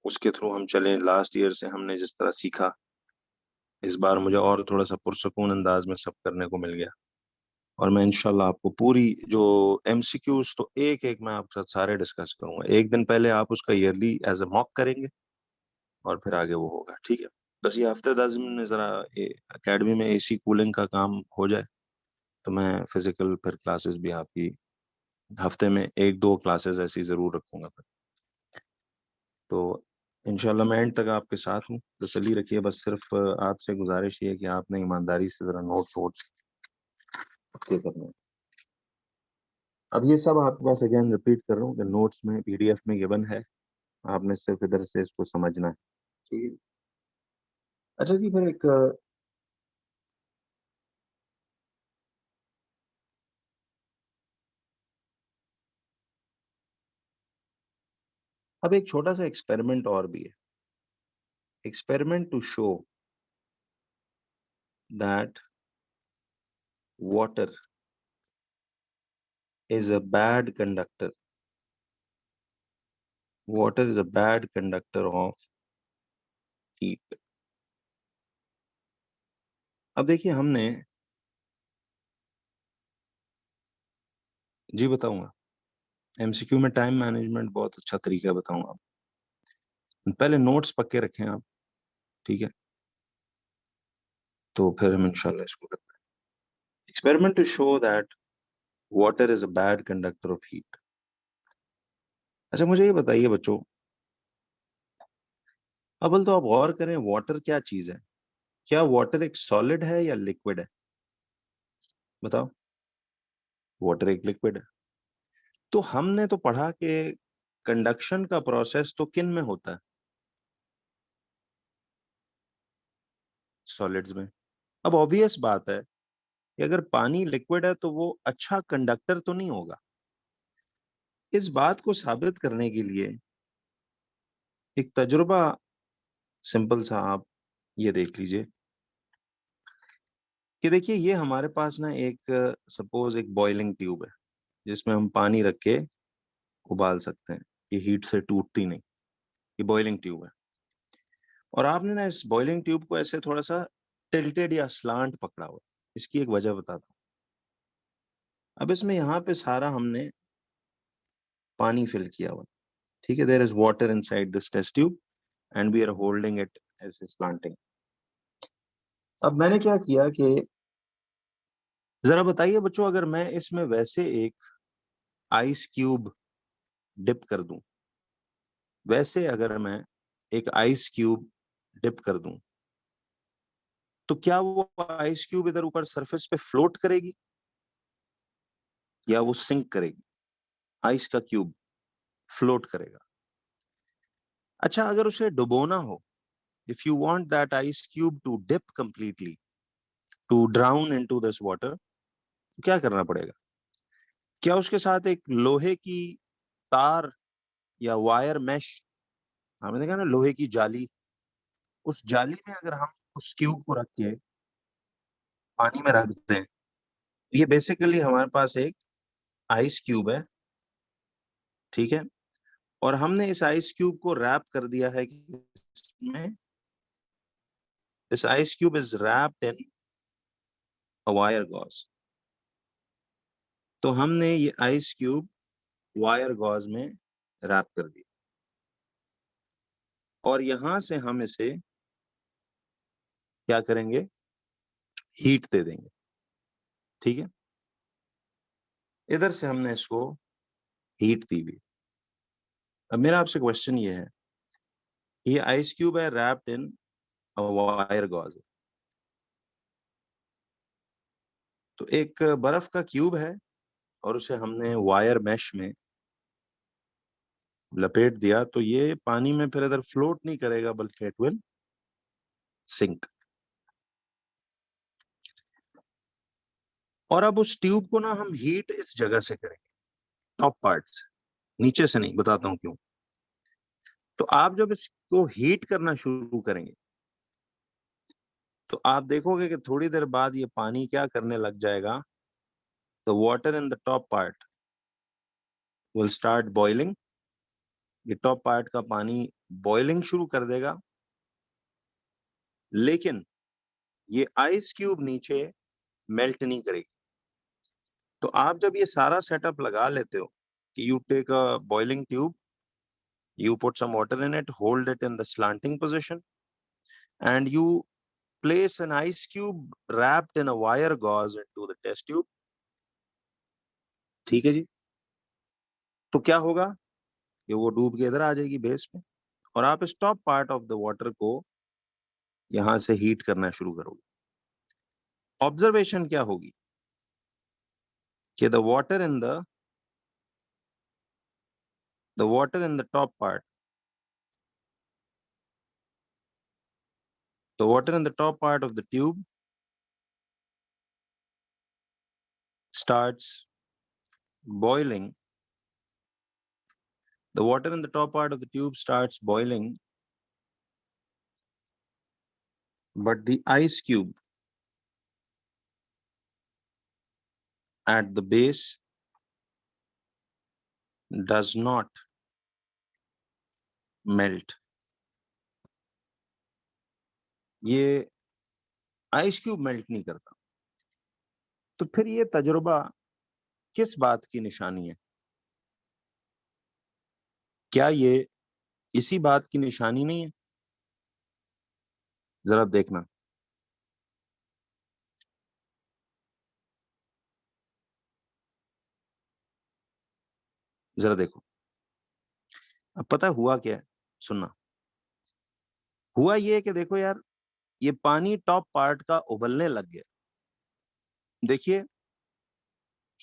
उसके थ्रू हम चलें। लास्ट ईयर से हमने जिस तरह सीखा, इस बार मुझे और थोड़ा सा पुरसकून अंदाज में सब करने को मिल गया। और मैं इंशाल्लाह आपको पूरी जो एमसीक्यूज तो एक एक मैं आपके साथ सारे डिस्कस करूंगा। एक दिन पहले आप उसका ईयरली एज अ मॉक करेंगे और फिर आगे वो होगा, ठीक है? बस ये हफ्ते 10 दिन में जरा एकेडमी में एसी कूलिंग का काम हो जाए तो मैं फिजिकल फिर क्लासेस भी आपकी हफ्ते में एक दो क्लासेस ऐसी जरूर रखूंगा फिर। तो इंशाल्लाह मैं एंड तक आपके साथ हूँ, तसल्ली रखिए। बस सिर्फ आपसे गुजारिश ये है कि आपने ईमानदारी से जरा नोट्स वोट्स पक्के करने हैं। अब ये सब आपके पास अगेन रिपीट कर रहा हूँ कि नोट्स में पीडीएफ में गिवन है, आपने सिर्फ इधर से इसको समझना है, ठीक है? अच्छा जी, फिर एक अब एक छोटा सा एक्सपेरिमेंट और भी है, experiment to show that water is a bad conductor. Water is a bad conductor of heat. अब देखिए हमने, जी बताऊंगा, एमसीक्यू में टाइम मैनेजमेंट बहुत अच्छा तरीका बताऊंगा। पहले नोट्स पक्के रखें आप, ठीक है? तो फिर हम इंशाल्लाह इसको करते हैं। Experiment to show that water is a bad conductor of heat. अच्छा मुझे ये बताइए बच्चों, अव्वल तो आप गौर करें वाटर क्या चीज है? क्या वाटर एक सॉलिड है या लिक्विड है? बताओ। वाटर एक लिक्विड है। तो हमने तो पढ़ा कि कंडक्शन का प्रोसेस तो किन में होता है? सॉलिड्स में। अब ऑब्वियस बात है कि अगर पानी लिक्विड है तो वो अच्छा कंडक्टर तो नहीं होगा। इस बात को साबित करने के लिए एक तजुर्बा सिंपल सा आप ये देख लीजिए कि देखिए ये हमारे पास ना एक सपोज एक बॉइलिंग ट्यूब है जिसमें हम पानी रख के उबाल सकते हैं, ये हीट से टूटती नहीं, ये बॉइलिंग ट्यूब है। और आपने ना इस बॉइलिंग ट्यूब को ऐसे थोड़ा सा टिल्टेड या स्लांट पकड़ा हुआ है। इसकी एक वजह बताता हूँ। अब इसमें यहाँ पे सारा हमने पानी फिल किया हुआ है, ठीक है? There is water inside this test tube and we are holding it as slanting. अब मैंने क्या किया कि जरा बताइए बच्चों, अगर मैं इसमें वैसे एक आइस क्यूब डिप कर दूं, वैसे अगर मैं एक आइस क्यूब डिप कर दूं, तो क्या वो आइस क्यूब इधर ऊपर सरफेस पे फ्लोट करेगी या वो सिंक करेगी? आइस का क्यूब फ्लोट करेगा। अच्छा अगर उसे डुबोना हो if you want that ice cube to dip completely, to drown into this water, तो क्या करना पड़ेगा? क्या उसके साथ एक लोहे की तार या वायर मेश, हमने देखा ना लोहे की जाली, उस जाली में अगर हम उस क्यूब को रख के पानी में रख दें, ये बेसिकली हमारे पास एक आइस क्यूब है, ठीक है? और हमने इस आइस क्यूब को रैप कर दिया है कि इसमें, this ice cube is wrapped in a wire gauze. तो हमने ये आइस क्यूब वायर गॉज में रैप कर दिया और यहां से हम इसे क्या करेंगे? हीट दे देंगे, ठीक है? इधर से हमने इसको हीट दी भी। अब मेरा आपसे क्वेश्चन ये है, ये आइस क्यूब है wrapped in a wire gauze, तो एक बर्फ का क्यूब है और उसे हमने वायर मैश में लपेट दिया, तो ये पानी में फिर इधर फ्लोट नहीं करेगा बल्कि इट विल सिंक। और अब उस ट्यूब को ना हम हीट इस जगह से करेंगे, टॉप पार्ट से, नीचे से नहीं, बताता हूं क्यों। तो आप जब इसको हीट करना शुरू करेंगे तो आप देखोगे कि थोड़ी देर बाद ये पानी क्या करने लग जाएगा, the water in the top part will start boiling. ये टॉप पार्ट का पानी बॉइलिंग शुरू कर देगा, लेकिन ये आइस क्यूब नीचे मेल्ट नहीं करेगी। तो आप जब ये सारा सेटअप लगा लेते हो कि you take a boiling tube, you put some water in it, hold it in the slanting position, and you place an ice cube wrapped in a wire gauze into the test tube, ठीक है जी? तो क्या होगा कि वो डूब के इधर आ जाएगी बेस पे और आप इस top part of the water को यहां से हीट करना शुरू करोगे। ऑब्जर्वेशन क्या होगी कि the top part, the water in the top part of the tube starts boiling. The water in the top part of the tube starts boiling, but the ice cube at the base does not melt. ये आइस क्यूब मेल्ट नहीं करता। तो फिर ये तजुर्बा किस बात की निशानी है? क्या ये इसी बात की निशानी नहीं है? जरा देखना, जरा देखो। अब पता है हुआ क्या है? सुनना, हुआ ये कि देखो यार, ये पानी टॉप पार्ट का उबलने लग गया। देखिए,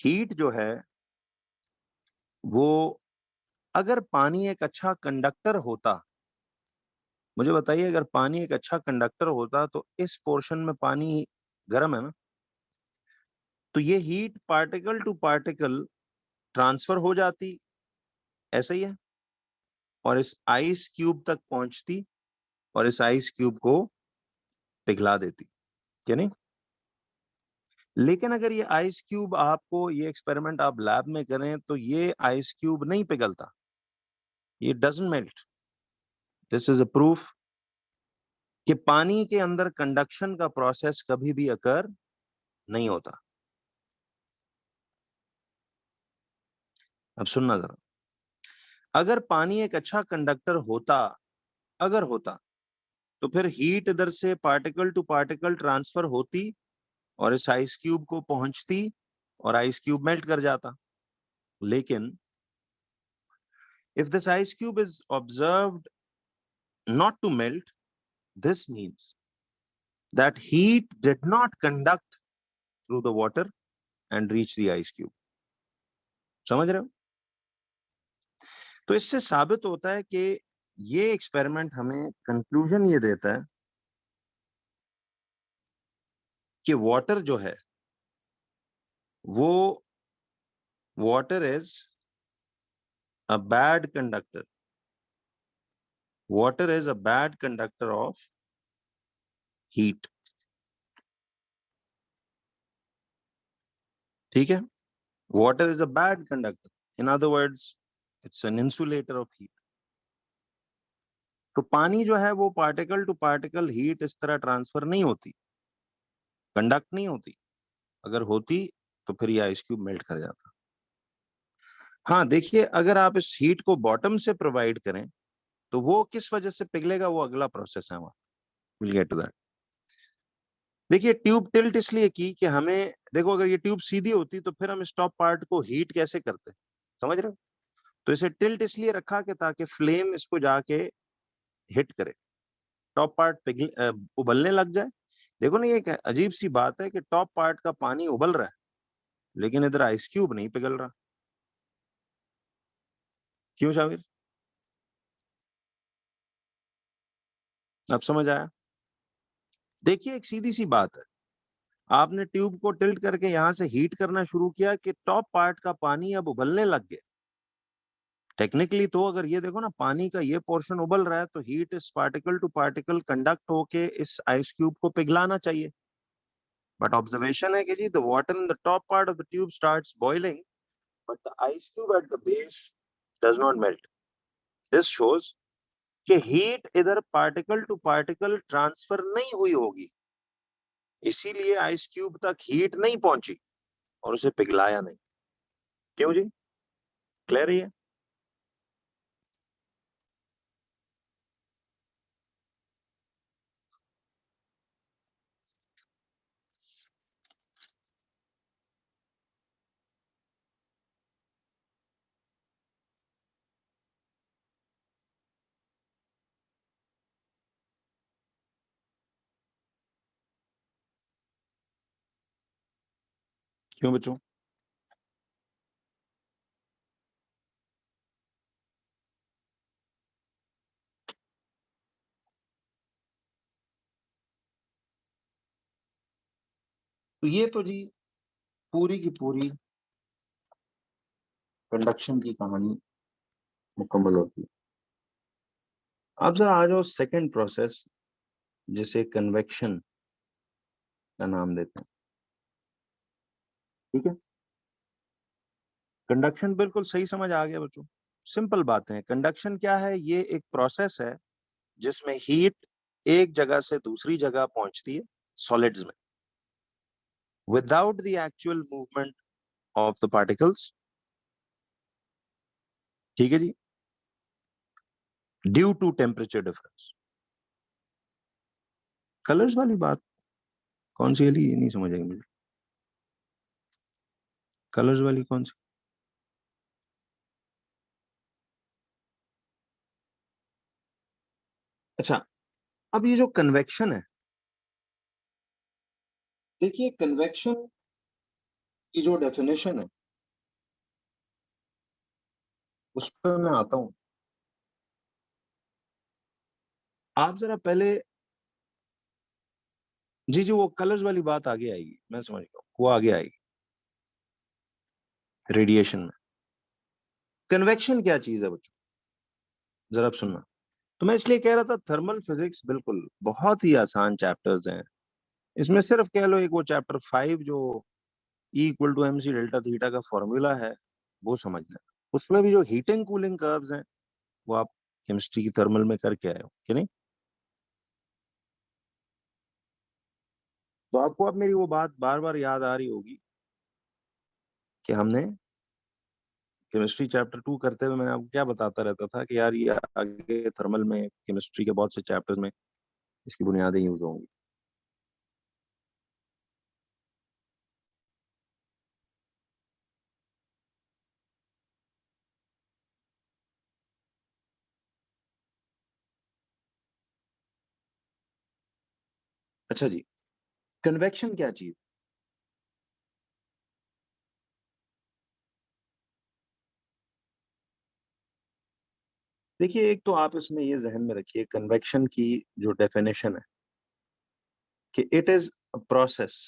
हीट जो है वो, अगर पानी एक अच्छा कंडक्टर होता, मुझे बताइए, अगर पानी एक अच्छा कंडक्टर होता तो इस पोर्शन में पानी गर्म है ना, तो ये heat particle to particle transfer हो जाती, ऐसा ही है, और इस आइस क्यूब तक पहुंचती और इस आइस क्यूब को पिघला देती, क्या नहीं? लेकिन अगर ये आइस क्यूब, आपको ये एक्सपेरिमेंट आप लैब में करें तो ये आइस क्यूब नहीं पिघलता, ये doesn't melt. This is a proof कि पानी के अंदर कंडक्शन का प्रोसेस कभी भी अकर नहीं होता। अब सुनना जरा, अगर पानी एक अच्छा कंडक्टर होता, अगर होता, तो फिर हीट इधर से पार्टिकल टू पार्टिकल ट्रांसफर होती और इस आइस क्यूब को पहुंचती और आइस क्यूब मेल्ट कर जाता। लेकिन if this ice cube is observed not to melt, this means that heat did not conduct through the water and reach the ice cube. समझ रहे हो? तो इससे साबित होता है कि ये एक्सपेरिमेंट हमें कंक्लूजन ये देता है कि वाटर जो है वो water is a bad conductor, water is a bad conductor of heat. ठीक है, water is a bad conductor, in other words it's an insulator of heat. तो पानी जो है वो पार्टिकल टू पार्टिकल हीट इस तरह ट्रांसफर नहीं होती, कंडक्ट नहीं होती। अगर होती तो फिर ये आइस क्यूब मेल्ट कर जाता। हाँ देखिए, अगर आप इस हीट को बॉटम से प्रोवाइड करें तो वो किस वजह से पिघलेगा, वो अगला प्रोसेस है हमारा, विल गेट टू दैट। देखिए ट्यूब टिल्ट इसलिए की कि हमें, देखो अगर ये ट्यूब सीधी होती तो फिर हम इस टॉप पार्ट को हीट कैसे करते, समझ रहे हो? तो इसे टिल्ट इसलिए रखा कि ताकि फ्लेम इसको जाके हिट करे, टॉप पार्ट पिघल उबलने लग जाए। देखो ना, ये एक अजीब सी बात है कि टॉप पार्ट का पानी उबल रहा है लेकिन इधर आइस क्यूब नहीं पिघल रहा। क्यों शामिर? अब समझ आया? देखिए एक सीधी सी बात है, आपने ट्यूब को टिल्ट करके यहां से हीट करना शुरू किया कि टॉप पार्ट का पानी अब उबलने लग गया। टेक्निकली तो अगर ये देखो ना, पानी का ये पोर्शन उबल रहा है तो हीट इस पार्टिकल टू पार्टिकल कंडक्ट होके इस आइस क्यूब को पिघलाना चाहिए। बट ऑब्जर्वेशन है कि जी the water in the top part of the tube starts boiling but the ice cube at the base does not melt. This shows कि हीट इधर पार्टिकल टू पार्टिकल ट्रांसफर नहीं हुई होगी, इसीलिए आइस क्यूब तक हीट नहीं पहुंची और उसे पिघलाया नहीं। क्यों जी? क्लियर ही है? क्यों बच्चों? तो ये तो जी पूरी की पूरी कंडक्शन की कहानी मुकम्मल होती है। अब जरा आ जाओ सेकंड प्रोसेस, जिसे कन्वेक्शन का नाम देते हैं। ठीक है, कंडक्शन बिल्कुल सही समझ आ गया बच्चों। सिंपल बात है, कंडक्शन क्या है? ये एक प्रोसेस है जिसमें हीट एक जगह से दूसरी जगह पहुंचती है सॉलिड्स में without the actual movement of the particles. ठीक है जी, due to temperature difference. Colours वाली बात कौन सी है? ये नहीं समझ आई मुझे, कलर्स वाली कौन सी? अच्छा, अब ये जो कन्वेक्शन है, देखिए कन्वेक्शन की जो डेफिनेशन है उस पर मैं आता हूं। आप जरा पहले, जी जी वो कलर्स वाली बात आगे आएगी, मैं समझ गया, वो आगे आएगी रेडिएशन में। कन्वेक्शन क्या चीज है बच्चों, जरा आप सुनना। तो मैं इसलिए कह रहा था, थर्मल फिजिक्स बिल्कुल बहुत ही आसान चैप्टर्स हैं। इसमें सिर्फ कह लो एक वो चैप्टर 5 जो E equal to MC delta theta का फॉर्मूला है वो समझना है। उसमें भी जो हीटिंग कूलिंग कर्व्स हैं वो आप केमिस्ट्री की थर्मल में करके आए हो कि नहीं? तो आपको अब मेरी वो बात बार बार याद आ रही होगी कि हमने केमिस्ट्री चैप्टर 2 करते हुए मैं आपको क्या बताता रहता था कि यार ये आगे थर्मल में केमिस्ट्री के बहुत से चैप्टर्स में इसकी बुनियादें यूज होंगी। अच्छा जी, कन्वेक्शन क्या चीज? देखिए, एक तो आप इसमें ये ज़हन में रखिए, कन्वेक्शन की जो डेफिनेशन है कि it is a process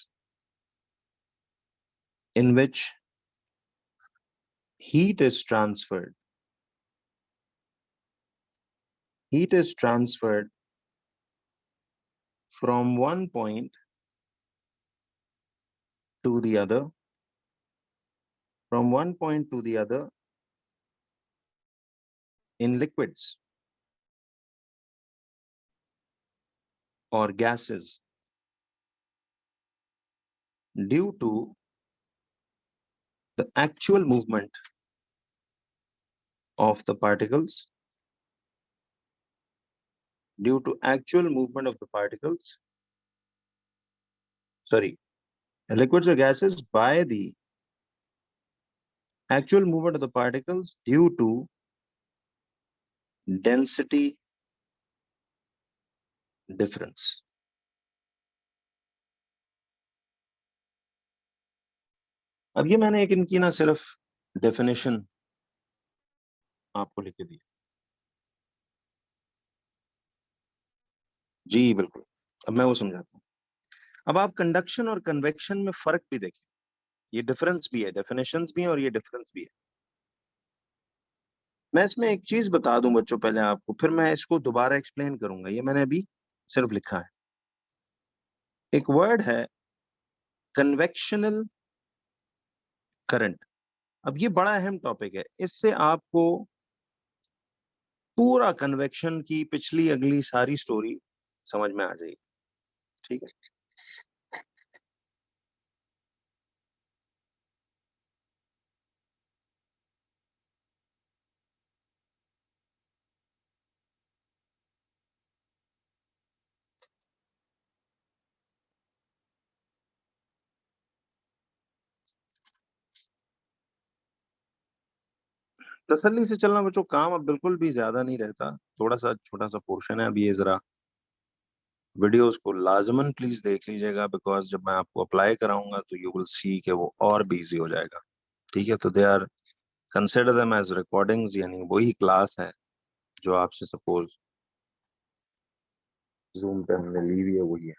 in which heat is transferred heat is transferred from one point to the other from one point to the other in liquids or gases due to the actual movement of the particles due to actual movement of the particles sorry liquids or gases by the actual movement of the particles due to density difference. अब ये मैंने एक इनकी ना सिर्फ डेफिनेशन आपको लिख के दी। जी बिल्कुल, अब मैं वो समझाता हूँ। अब आप कंडक्शन और कन्वेक्शन में फर्क भी देखें, ये डिफरेंस भी है, डेफिनेशंस भी हैं और ये डिफरेंस भी है। मैं इसमें एक चीज बता दूं बच्चों पहले आपको, फिर मैं इसको दोबारा एक्सप्लेन करूंगा। ये मैंने अभी सिर्फ लिखा है। एक वर्ड है कन्वेक्शनल करंट। अब ये बड़ा अहम टॉपिक है, इससे आपको पूरा कन्वेक्शन की पिछली अगली सारी स्टोरी समझ में आ जाएगी। ठीक है, तसल्ली से चलना बच्चों, काम अब बिल्कुल भी ज्यादा नहीं रहता, थोड़ा सा छोटा सा पोर्शन है। अभी ये जरा वीडियोस को लाजमन प्लीज देख लीजिएगा, बिकॉज जब मैं आपको अप्लाई कराऊंगा तो यू विल सी कि वो और भी इजी हो जाएगा। ठीक है, तो they are consider them as recordings, यानी वही क्लास है जो आपसे सपोज जूम पे हमने ली हुई है, वही है।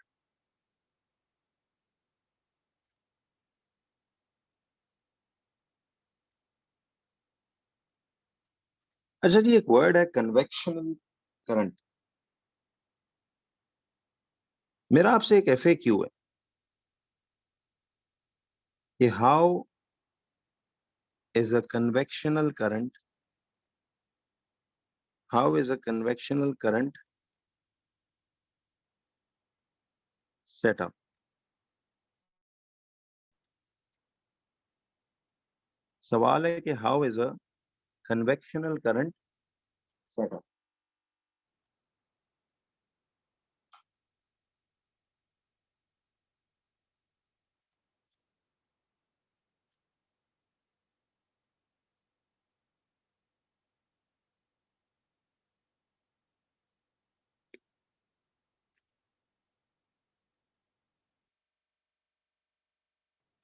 अच्छा जी, एक वर्ड है कन्वेक्शनल करंट। मेरा आपसे एक एफएक्यू है कि how is a convectional current, how is a convectional current setup. सवाल है कि how is a convectional current setup.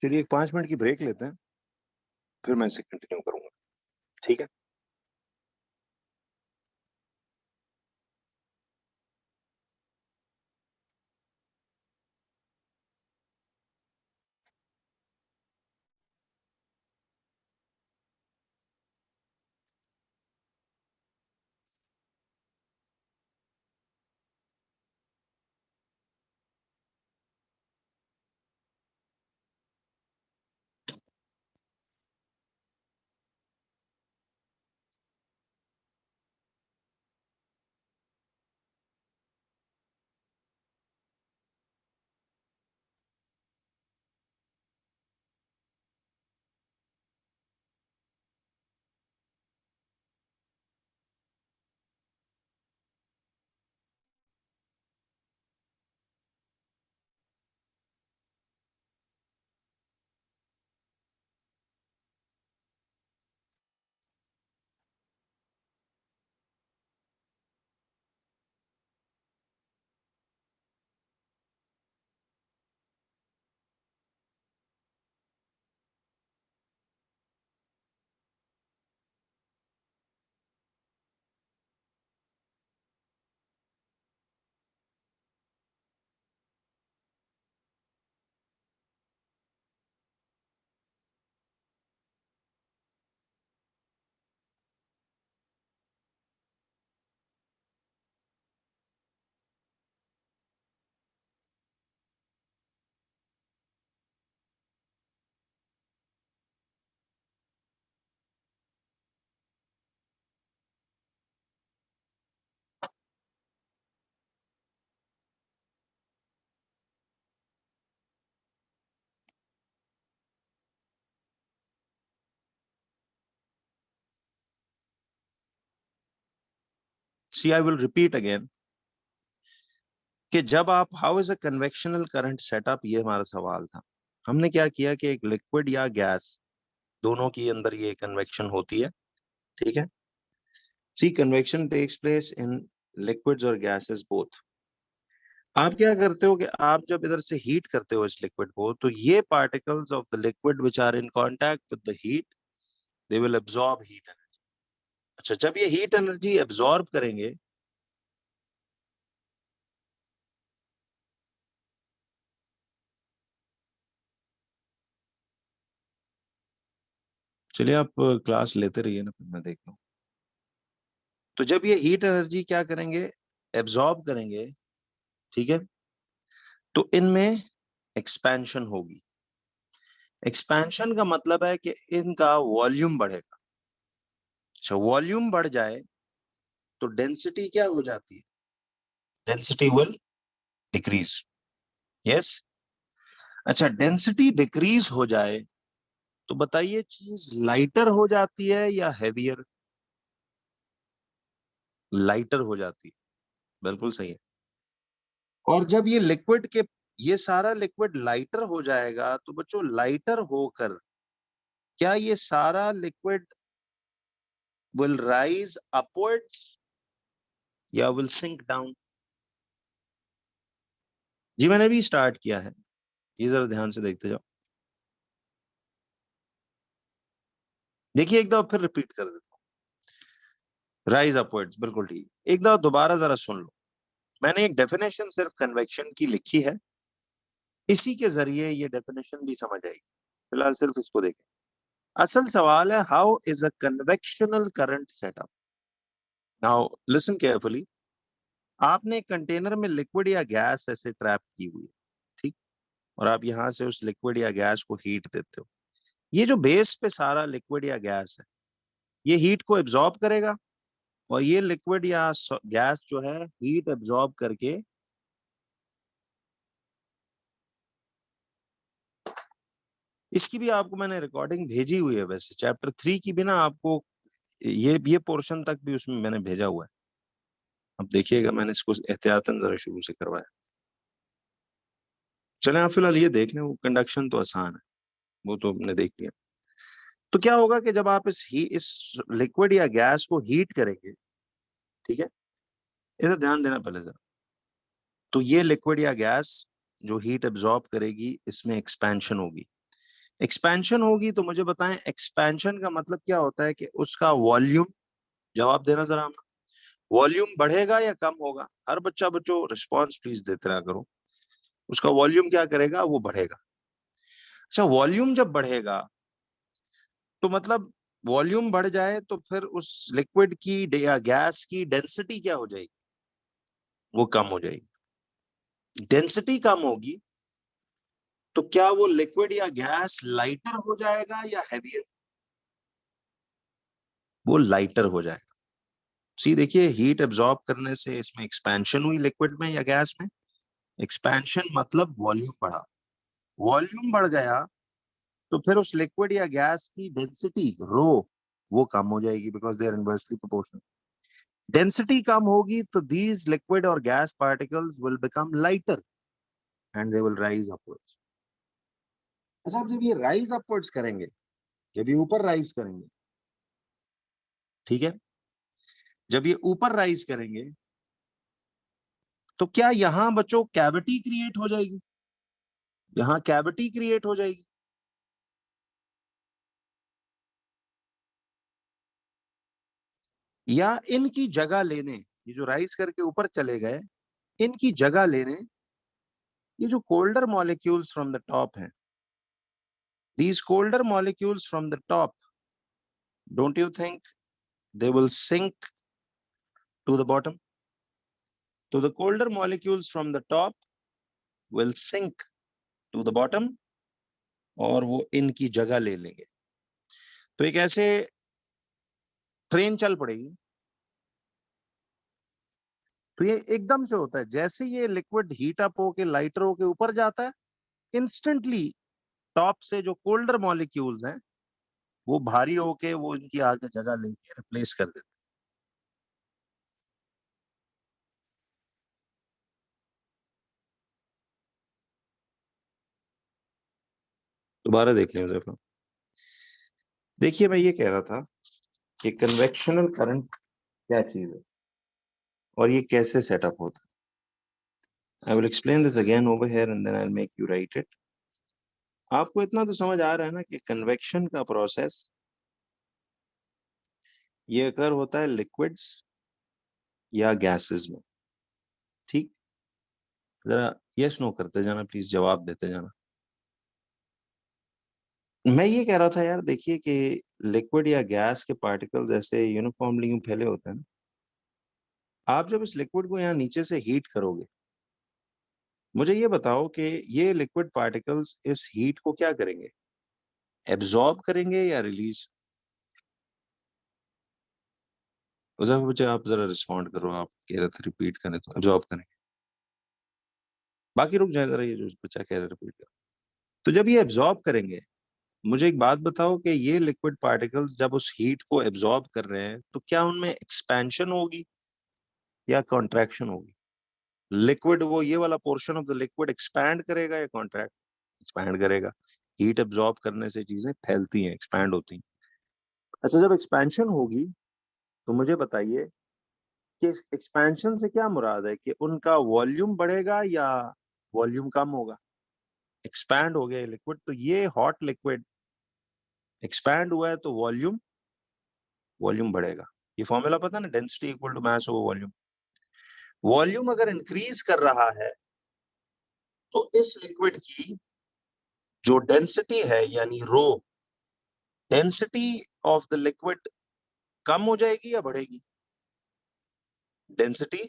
चलिए एक 5 मिनट की ब्रेक लेते हैं, फिर मैं इसे कंटिन्यू करूंगा। ठीक है। सी आई विल रिपीट अगेन कि जब आप how is a convectional current setup, ये हमारा सवाल था। हमने क्या किया कि एक लिक्विड या गैस दोनों के अंदर ये कन्वेक्शन होती है, ठीक है। See convection takes place in liquids और गैसेस बोथ। आप क्या करते हो कि आप जब इधर से हीट करते हो इस लिक्विड को, तो ये particles of the liquid which are in contact with the heat, they will absorb heat energy. अच्छा, जब ये हीट एनर्जी एब्जॉर्ब करेंगे, चलिए आप क्लास लेते रहिए ना, फिर मैं देखता हूँ। तो जब ये हीट एनर्जी क्या करेंगे, एब्जॉर्ब करेंगे, ठीक है, तो इनमें एक्सपेंशन होगी। एक्सपेंशन का मतलब है कि इनका वॉल्यूम बढ़ेगा। अच्छा, वॉल्यूम बढ़ जाए तो डेंसिटी क्या हो जाती है, डेंसिटी विल डिक्रीज। यस। अच्छा, डेंसिटी डिक्रीज हो जाए तो बताइए चीज लाइटर हो जाती है या हैवियर? लाइटर हो जाती है, बिल्कुल सही है। और जब ये लिक्विड के, ये सारा लिक्विड लाइटर हो जाएगा, तो बच्चों लाइटर होकर क्या ये सारा लिक्विड विल राइज अपवर्ड्स या विल सिंक डाउन? जी मैंने भी स्टार्ट किया है, ये जरा ध्यान से देखते जाओ। देखिए एक दफा फिर रिपीट कर देता हूँ, राइज अपवर्ड्स, बिल्कुल ठीक। एक दफा दोबारा जरा सुन लो, मैंने एक डेफिनेशन सिर्फ कन्वेक्शन की लिखी है, इसी के जरिए ये डेफिनेशन भी समझ आएगी। फिलहाल सिर्फ इसको देखें। असल सवाल है, how is a convectional current setup. Now listen carefully. आपने एक कंटेनर में लिक्विड या गैस ऐसे ट्रैप की हुई है, ठीक, और आप यहां से उस लिक्विड या गैस को हीट देते हो। ये जो बेस पे सारा लिक्विड या गैस है, ये हीट को एब्जॉर्ब करेगा, और ये लिक्विड या गैस जो है हीट एब्जॉर्ब करके इसकी भी आपको मैंने रिकॉर्डिंग भेजी हुई है, वैसे चैप्टर 3 की भी ना आपको, ये पोर्शन तक भी उसमें मैंने भेजा हुआ है। अब देखिएगा, मैंने इसको एहतियातन जरा शुरू से करवाया। चले आप फिलहाल ये देख लें, वो कंडक्शन तो आसान है, वो तो हमने देख लिया। तो क्या होगा कि जब आप इस लिक्विड या गैस को हीट करेंगे, ठीक है, इधर ध्यान देना पहले जरा। तो ये लिक्विड या गैस जो हीट एब्जॉर्ब करेगी, इसमें एक्सपेंशन होगी। एक्सपेंशन होगी तो मुझे बताएं, एक्सपेंशन का मतलब क्या होता है कि उसका वॉल्यूम, जवाब देना जरा हम, वॉल्यूम बढ़ेगा या कम होगा? हर बच्चा बच्चों रिस्पॉन्स प्लीज देते रहा करो। उसका वॉल्यूम क्या करेगा, वो बढ़ेगा। अच्छा, वॉल्यूम जब बढ़ेगा तो मतलब वॉल्यूम बढ़ जाए तो फिर उस लिक्विड की या गैस की डेंसिटी क्या हो जाएगी, वो कम हो जाएगी। डेंसिटी कम होगी तो क्या वो लिक्विड या गैस लाइटर हो जाएगा या हैवियर? वो लाइटर हो जाएगा। सी देखिए, हीट एब्जॉर्ब करने से इसमें एक्सपेंशन हुई लिक्विड में या गैस में। एक्सपेंशन मतलब वॉल्यूम बढ़ा। वॉल्यूम बढ़ गया तो फिर उस लिक्विड या गैस की डेंसिटी रो, वो कम हो जाएगी, because they are inversely proportional. Density कम होगी तो दीज लिक्विड और gas particles will become lighter and they will rise upwards. अच्छा, अब जब ये राइज अपवर्ड्स करेंगे, जब ये ऊपर राइज करेंगे, ठीक है, जब ये ऊपर राइज करेंगे तो क्या यहां बच्चों कैविटी क्रिएट हो जाएगी? यहां कैविटी क्रिएट हो जाएगी। या इनकी जगह लेने, ये जो राइज करके ऊपर चले गए, इनकी जगह लेने ये जो colder molecules from the top हैं, these colder molecules from the top, don't you think they will sink to the bottom? So the colder molecules from the top will sink to the bottom और वो इनकी जगह ले लेंगे। तो एक ऐसे ट्रेन चल पड़ेगी। तो ये एकदम से होता है, जैसे ये लिक्विड हीट अप होके लाइटर होके ऊपर जाता है, इंस्टेंटली टॉप से जो कोल्डर मॉलिक्यूल्स हैं वो भारी होके वो इनकी आगे जगह लेके रिप्लेस कर देते दोबारा देख लें जरा। देखिए मैं ये कह रहा था कि कन्वेक्शनल करंट क्या चीज है और ये कैसे सेटअप होता है। I will explain this again over here and then I will make you write it. आपको इतना तो समझ आ रहा है ना कि कन्वेक्शन का प्रोसेस ये अगर होता है लिक्विड्स या गैसेस में। ठीक, जरा यस नो करते जाना प्लीज, जवाब देते जाना। मैं ये कह रहा था यार, देखिए कि लिक्विड या गैस के पार्टिकल्स ऐसे यूनिफॉर्मली यूं फैले होते हैं ना। आप जब इस लिक्विड को यहाँ नीचे से हीट करोगे, मुझे ये बताओ कि ये लिक्विड पार्टिकल्स इस हीट को क्या करेंगे, एब्जॉर्ब करेंगे या रिलीज? मुझे आप जरा रिस्पॉन्ड करो, आप कह रहे थे रिपीट करें तो एब्जॉर्ब करेंगे, बाकी रुक जाए जरा, ये जो बच्चा कह रहे रिपीट कर। तो जब ये एब्जॉर्ब करेंगे, मुझे एक बात बताओ कि ये लिक्विड पार्टिकल्स जब उस हीट को एब्जॉर्ब कर रहे हैं तो क्या उनमें एक्सपेंशन होगी या कॉन्ट्रैक्शन होगी? लिक्विड, वो ये वाला portion of the liquid expand करेगा या कॉन्ट्रैक्ट? एक्सपैंड करेगा। हीट एब्जॉर्ब करने से चीजें फैलती हैं, एक्सपैंड होती हैं। अच्छा, जब एक्सपेंशन होगी तो मुझे बताइए कि एक्सपेंशन से क्या मुराद है, कि उनका वॉल्यूम बढ़ेगा या वॉल्यूम कम होगा? एक्सपैंड हो गया लिक्विड, तो ये हॉट लिक्विड एक्सपैंड हुआ है तो वॉल्यूम वॉल्यूम बढ़ेगा। ये फॉर्मूला पता ना, density equal to mass over volume. Volume अगर इंक्रीज कर रहा है तो इस लिक्विड की जो डेंसिटी है यानी रो, डेंसिटी ऑफ द लिक्विड कम हो जाएगी या बढ़ेगी? Density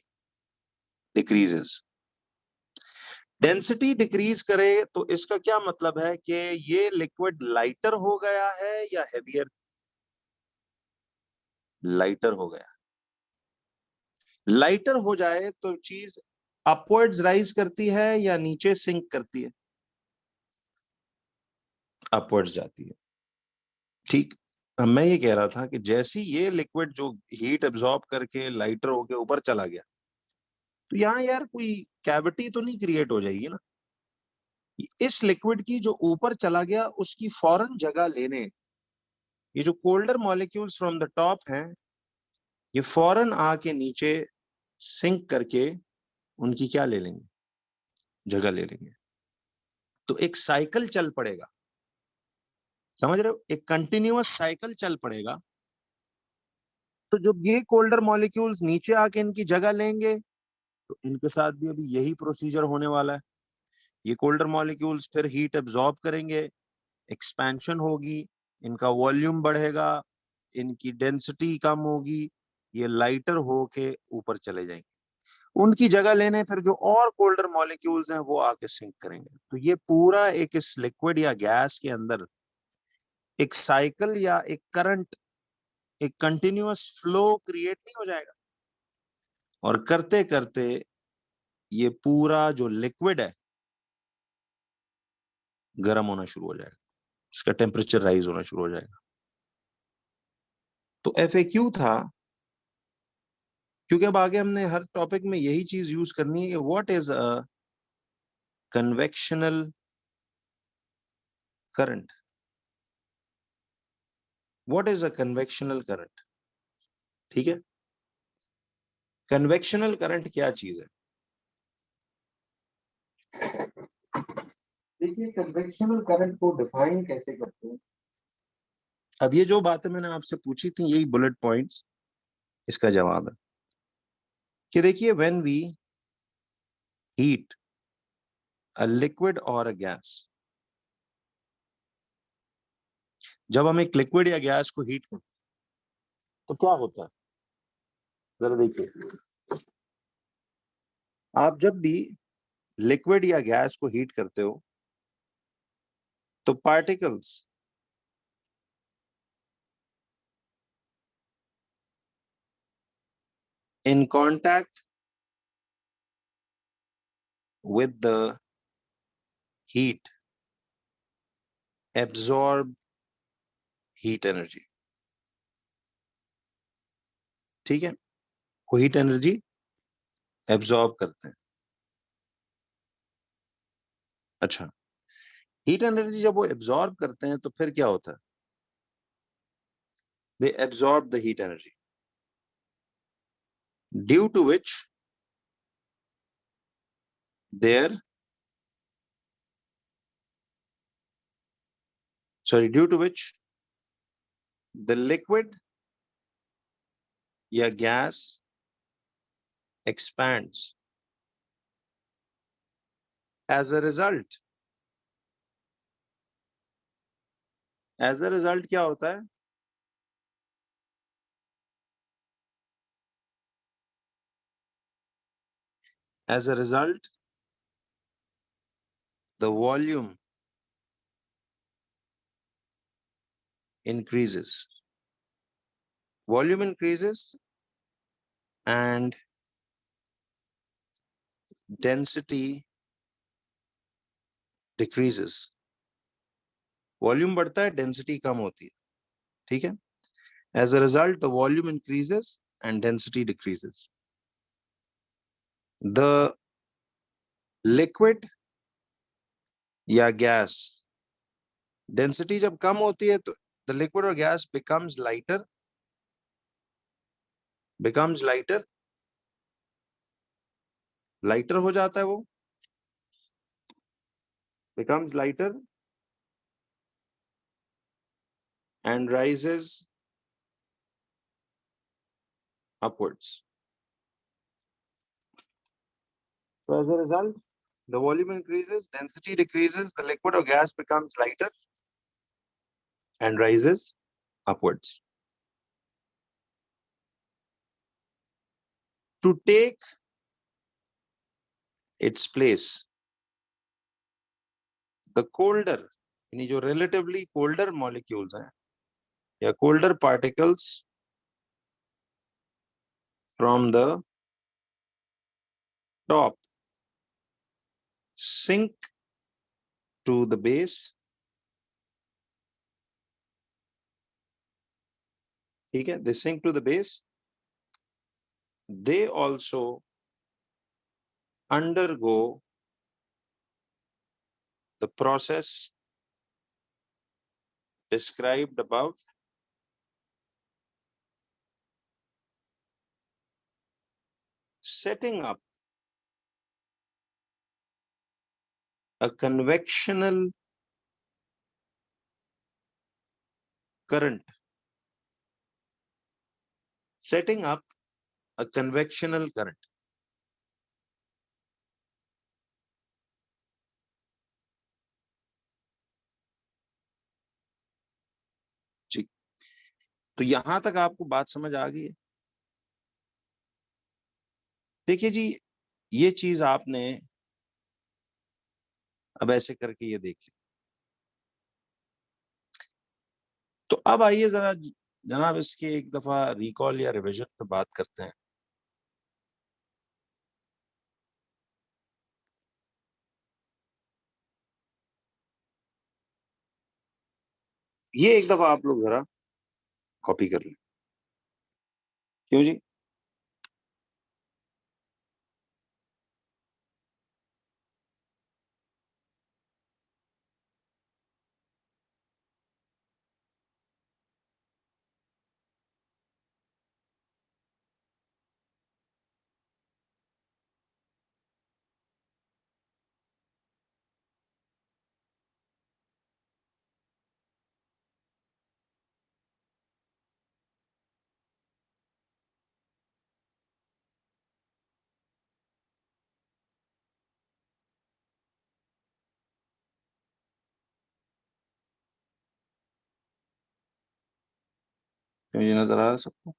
decreases. डेंसिटी डिक्रीज करे तो इसका क्या मतलब है कि ये लिक्विड लाइटर हो गया है या हेवियर? लाइटर हो गया। लाइटर हो जाए तो चीज अपवर्ड्स राइज करती है या नीचे सिंक करती है? अपवर्ड्स जाती है। ठीक। अब मैं ये कह रहा था कि जैसी ये लिक्विड जो हीट एब्जॉर्ब करके लाइटर होके ऊपर चला गया, तो यहाँ यार कोई कैविटी तो नहीं क्रिएट हो जाएगी ना? इस लिक्विड की जो ऊपर चला गया उसकी फौरन जगह लेने, ये जो colder molecules from the top हैं, ये फौरन आके नीचे सिंक करके उनकी क्या ले लेंगे, जगह ले लेंगे। तो एक साइकिल चल पड़ेगा, समझ रहे हो, एक कंटिन्यूअस साइकिल चल पड़ेगा। तो जब ये कोल्डर मॉलिक्यूल्स नीचे आके इनकी जगह लेंगे तो इनके साथ भी अभी यही प्रोसीजर होने वाला है। ये कोल्डर मॉलिक्यूल्स फिर हीट एब्जॉर्ब करेंगे, एक्सपेंशन होगी, इनका वॉल्यूम बढ़ेगा, इनकी डेंसिटी कम होगी, ये लाइटर होके ऊपर चले जाएंगे। उनकी जगह लेने फिर जो और कोल्डर मॉलिक्यूल्स हैं वो आके सिंक करेंगे। तो ये पूरा एक इस लिक्विड या गैस के अंदर एक साइकिल या एक करंट, एक कंटिन्यूअस फ्लो क्रिएट नहीं हो जाएगा? और करते करते ये पूरा जो लिक्विड है गर्म होना शुरू हो जाएगा, इसका टेम्परेचर राइज होना शुरू हो जाएगा। तो एफएक्यू था, क्योंकि अब आगे हमने हर टॉपिक में यही चीज यूज करनी है कि what is a convectional current. What is a convectional current? ठीक है, कन्वेक्शनल करंट क्या चीज है? देखिए, कन्वेक्शनल करंट को डिफाइन कैसे करते हैं। अब ये जो बातें मैंने आपसे पूछी थी, यही बुलेट पॉइंट्स इसका जवाब है। कि देखिए, when we heat a liquid और अ गैस, जब हम एक लिक्विड या गैस को हीट करते हैं तो क्या होता है, जरा देखिए। आप जब भी लिक्विड या गैस को हीट करते हो तो particles in contact with the heat absorb heat energy। ठीक है, वो हीट एनर्जी एब्जॉर्ब करते हैं। अच्छा, हीट एनर्जी जब वो एब्जॉर्ब करते हैं तो फिर क्या होता है? They absorb the heat energy, due to which there due to which the liquid या gas expands. As a result, क्या होता है? As a result, the volume increases. Volume increases and density decreases. Volume बढ़ता है, density कम होती है. ठीक है? As a result, the volume increases and density decreases. The liquid या gas density जब कम होती है तो the liquid or gas becomes lighter, lighter हो जाता है वो, becomes lighter and rises upwards. So as a result, the volume increases, density decreases, the liquid or gas becomes lighter and rises upwards. To take its place, the colder, यानी जो relatively colder molecules हैं या colder particles from the top sink to the base, ठीक है, they sink to the base, they also undergo the process described above, setting up a convectional current, setting up a convectional current. ठीक, तो यहां तक आपको बात समझ आ गई है? देखिए जी, ये चीज आपने अब ऐसे करके ये देख ली. तो अब आइए जरा जनाब इसके एक दफा रिकॉल या रिवीजन पे बात करते हैं. ये एक दफा आप लोग जरा कॉपी कर लें. क्यों जी? क्यों ये नजर आ रहा है सबको?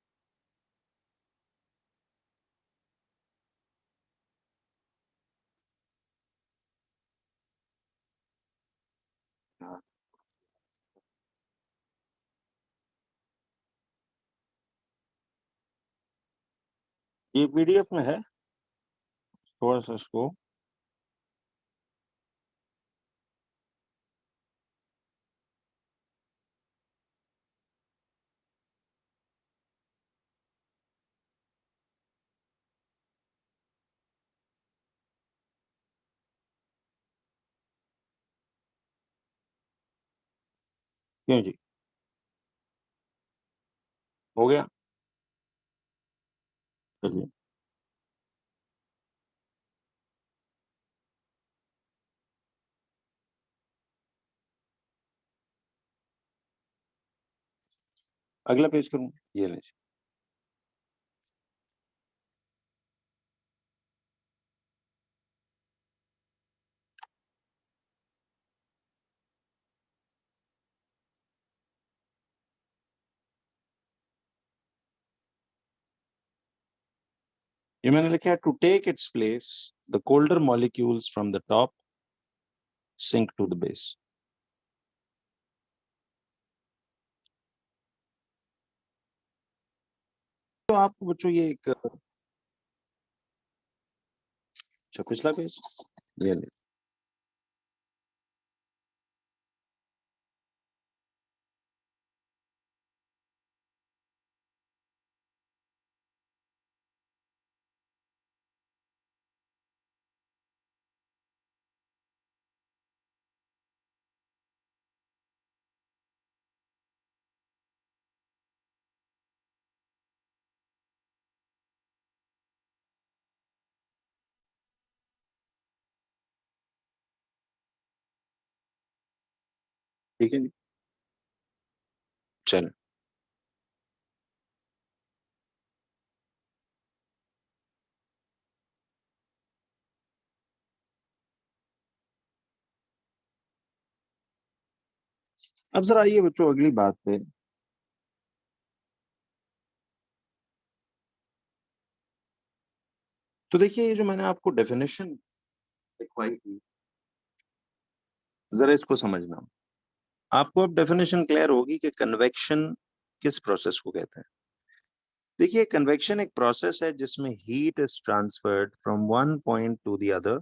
हाँ. ये पीडीएफ में है, थोड़ा सा इसको क्यों जी? हो गया? चलिए। अगला पेज करूँ? ये लीजिए। ये मैंने लिखा है, to take its place the colder molecules from the top sink to the base. तो आपको बच्चों ये एक, अच्छा पिछला पेज, ये ले। ठीक है जी, चलो। अब जरा आइए बच्चों अगली बात पे। तो देखिए ये जो मैंने आपको डेफिनेशन लिखवाई थी, जरा इसको समझना। आपको अब डेफिनेशन क्लियर होगी कि कन्वेक्शन किस प्रोसेस को कहते हैं। देखिए कन्वेक्शन एक प्रोसेस है जिसमें heat is transferred from one point to the other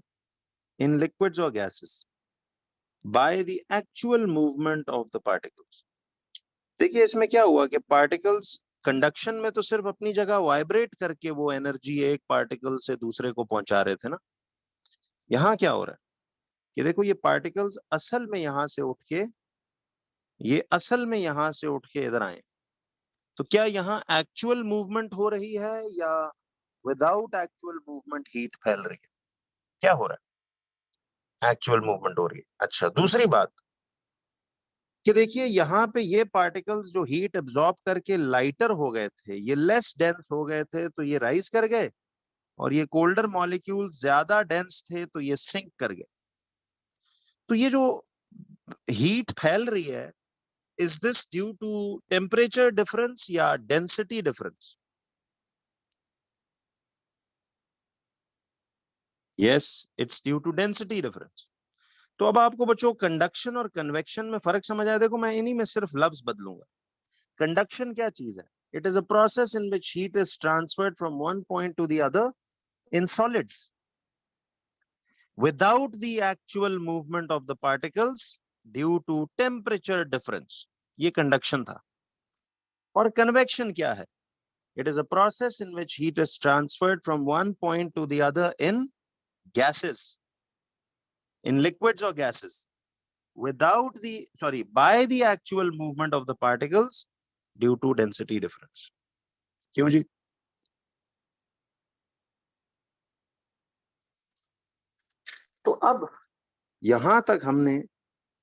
in liquids और gases by the actual movement of the particles. देखिए इसमें क्या हुआ कि पार्टिकल्स कंडक्शन में तो सिर्फ अपनी जगह वाइब्रेट करके वो एनर्जी एक पार्टिकल से दूसरे को पहुंचा रहे थे ना। यहाँ क्या हो रहा है कि देखो ये पार्टिकल्स असल में यहां से उठ के, ये असल में यहां से उठ के इधर आए। तो क्या यहाँ एक्चुअल मूवमेंट हो रही है या विदाउट एक्चुअल मूवमेंट हीट फैल रही है? क्या हो रहा है? एक्चुअल मूवमेंट हो रही है। अच्छा दूसरी बात कि देखिए यहाँ पे ये पार्टिकल्स जो हीट एब्जॉर्ब करके लाइटर हो गए थे, ये लेस डेंस हो गए थे तो ये राइज कर गए, और ये कोल्डर मॉलिक्यूल ज्यादा डेंस थे तो ये सिंक कर गए। तो ये जो हीट फैल रही है, is this due to temperature difference या density difference? Yes, it's due to density difference. तो अब आपको बच्चों कंडक्शन और कन्वेक्शन में फर्क समझ आया? देखो मैं इन्हीं में सिर्फ लफ्ज बदलूंगा। कंडक्शन क्या चीज है? It is a process in which heat is transferred from one point to the other in solids without the actual movement of the particles due to temperature difference। ये कंडक्शन था। और कन्वेक्शन क्या है? It is a process in which heat is transferred from one point to the other in gases, in liquids or gases, without the, sorry, by the actual movement of the particles due to density difference। क्यों जी? तो अब यहां तक हमने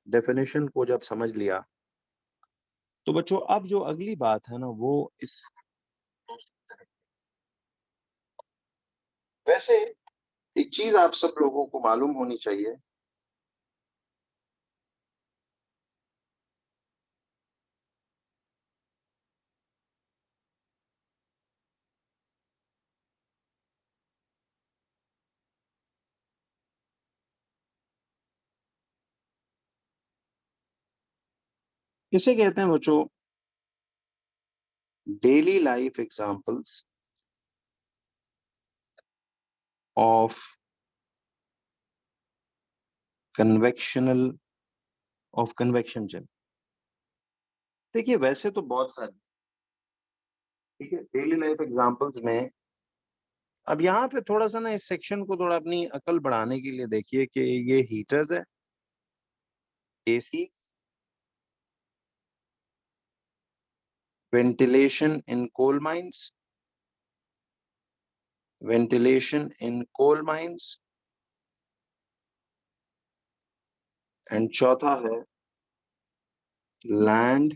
डेफिनेशन को जब समझ लिया, तो बच्चों अब जो अगली बात है ना वो इस, वैसे एक चीज आप सब लोगों को मालूम होनी चाहिए। इसे कहते हैं बच्चों daily life examples of convectional, of convection जेल। देखिए वैसे तो बहुत सारे, ठीक है, डेली लाइफ एग्जांपल्स में। अब यहाँ पे थोड़ा सा ना इस सेक्शन को थोड़ा अपनी अकल बढ़ाने के लिए देखिए कि ये हीटर्स है, AC, ventilation in coal mines, ventilation in coal mines, and चौथा है land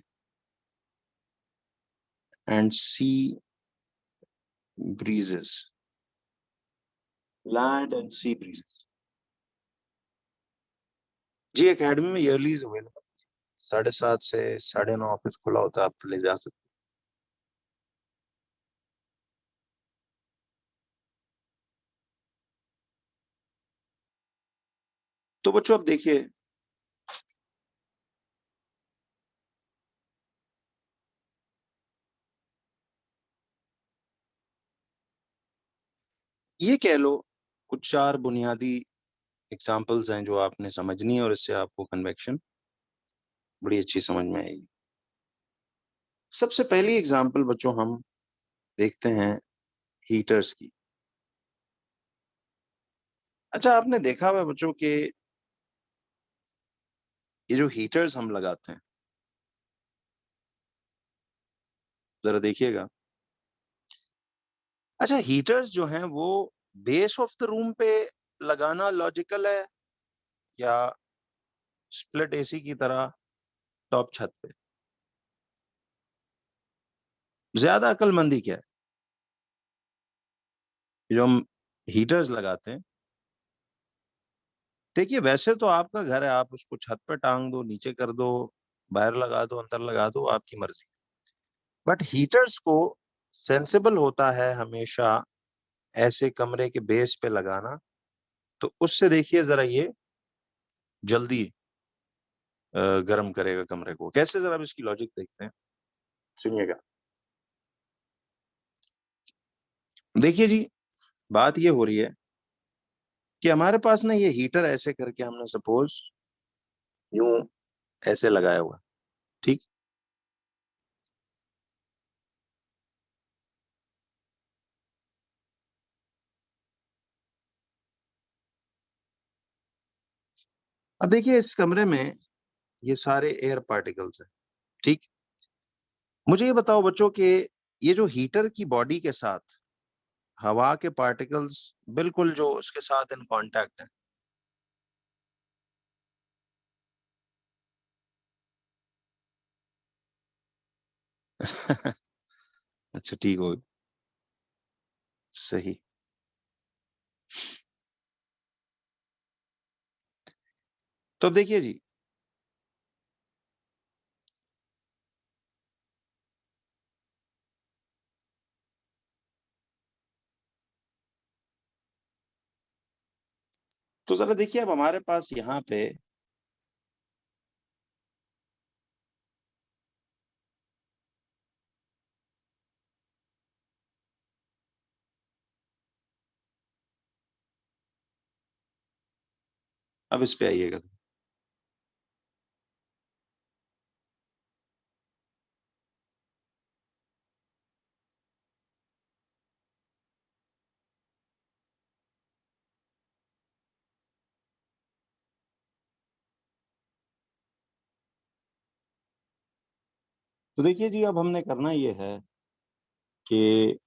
and sea breezes, land and sea breezes. G academy में ईयरली अवेलेबल 7:30 से 9:30 ऑफिस खुला होता है, आप ले जा सकते। तो बच्चों अब देखिए, ये कह लो कुछ 4 बुनियादी एग्जांपल्स हैं जो आपने समझनी है और इससे आपको कन्वेक्शन बड़ी अच्छी समझ में आएगी। सबसे पहली एग्जांपल बच्चों हम देखते हैं हीटर्स की। अच्छा, आपने देखा हुआ है बच्चों के ये जो हीटर्स हम लगाते हैं, जरा देखिएगा। अच्छा, हीटर्स जो हैं वो बेस ऑफ द रूम पे लगाना लॉजिकल है या स्प्लिट एसी की तरह टॉप छत पे? ज्यादा अक्लमंदी क्या है? जो हम हीटर्स लगाते हैं, देखिए वैसे तो आपका घर है, आप उसको छत पे टांग दो, नीचे कर दो, बाहर लगा दो, अंदर लगा दो, आपकी मर्जी। बट हीटर्स को सेंसिबल होता है हमेशा ऐसे कमरे के बेस पे लगाना, तो उससे देखिए जरा ये जल्दी गर्म करेगा कमरे को। कैसे, जरा अब इसकी लॉजिक देखते हैं, सुनिएगा। देखिए जी, बात ये हो रही है कि हमारे पास ना ये हीटर ऐसे करके हमने सपोज यूं ऐसे लगाया हुआ है, ठीक। अब देखिए इस कमरे में ये सारे एयर पार्टिकल्स हैं, ठीक। मुझे ये बताओ बच्चों कि ये जो हीटर की बॉडी के साथ हवा के पार्टिकल्स बिल्कुल जो उसके साथ इन कांटेक्ट है, अच्छा ठीक हो, सही। तो देखिए जी, तो जरा देखिए अब हमारे पास यहाँ पे अब इस पे आइएगा। तो देखिए जी, अब हमने करना ये है कि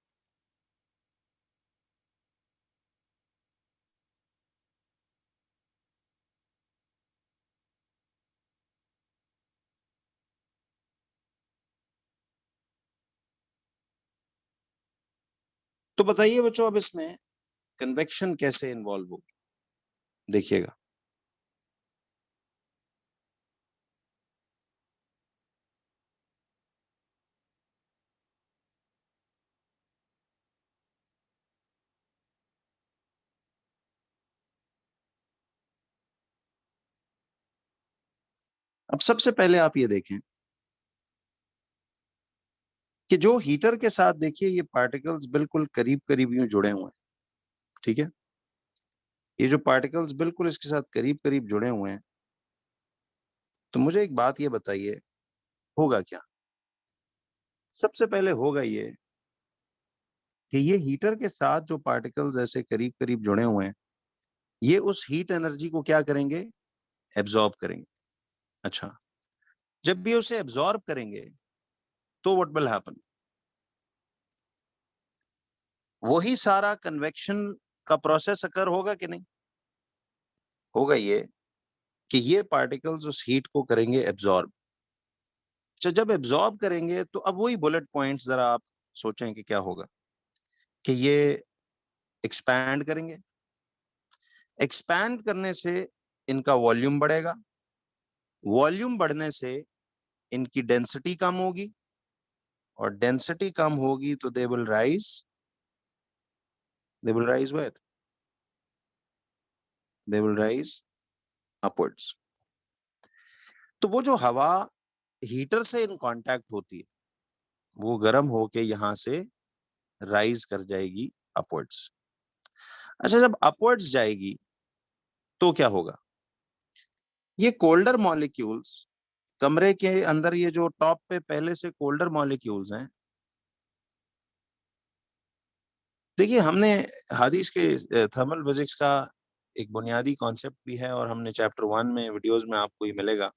तो बताइए बच्चों अब इसमें कन्वेक्शन कैसे इन्वॉल्व होगी, देखिएगा। अब सबसे पहले आप ये देखें कि जो हीटर के साथ देखिए ये पार्टिकल्स बिल्कुल करीब करीब यूं जुड़े हुए हैं, ठीक है। ये जो पार्टिकल्स बिल्कुल इसके साथ करीब करीब जुड़े हुए हैं, तो मुझे एक बात ये बताइए, होगा क्या? सबसे पहले होगा ये कि ये हीटर के साथ जो पार्टिकल्स ऐसे करीब करीब जुड़े हुए हैं, ये उस हीट एनर्जी को क्या करेंगे? एब्जॉर्ब करेंगे। अच्छा, जब भी उसे एब्जॉर्ब करेंगे तो व्हाट विल हैपन, वही सारा कन्वेक्शन का प्रोसेस अकर होगा कि नहीं होगा, ये कि ये पार्टिकल्स उस हीट को करेंगे एब्जॉर्ब। अच्छा, जब एब्जॉर्ब करेंगे तो अब वही बुलेट पॉइंट्स जरा आप सोचें कि क्या होगा, कि ये एक्सपैंड करेंगे, एक्सपैंड करने से इनका वॉल्यूम बढ़ेगा, वॉल्यूम बढ़ने से इनकी डेंसिटी कम होगी, और डेंसिटी कम होगी तो they will rise where, they will rise upwards. तो वो जो हवा हीटर से इन कांटेक्ट होती है वो गर्म होके यहां से राइज कर जाएगी अपवर्ड्स। अच्छा, जब अपवर्ड्स जाएगी तो क्या होगा, ये कोल्डर मॉलिक्यूल्स कमरे के अंदर, ये जो टॉप पे पहले से कोल्डर मॉलिक्यूल्स हैं, देखिए हमने हादीस के थर्मल फिजिक्स का एक बुनियादी कॉन्सेप्ट भी है, और हमने चैप्टर 1 में वीडियोस में आपको ये मिलेगा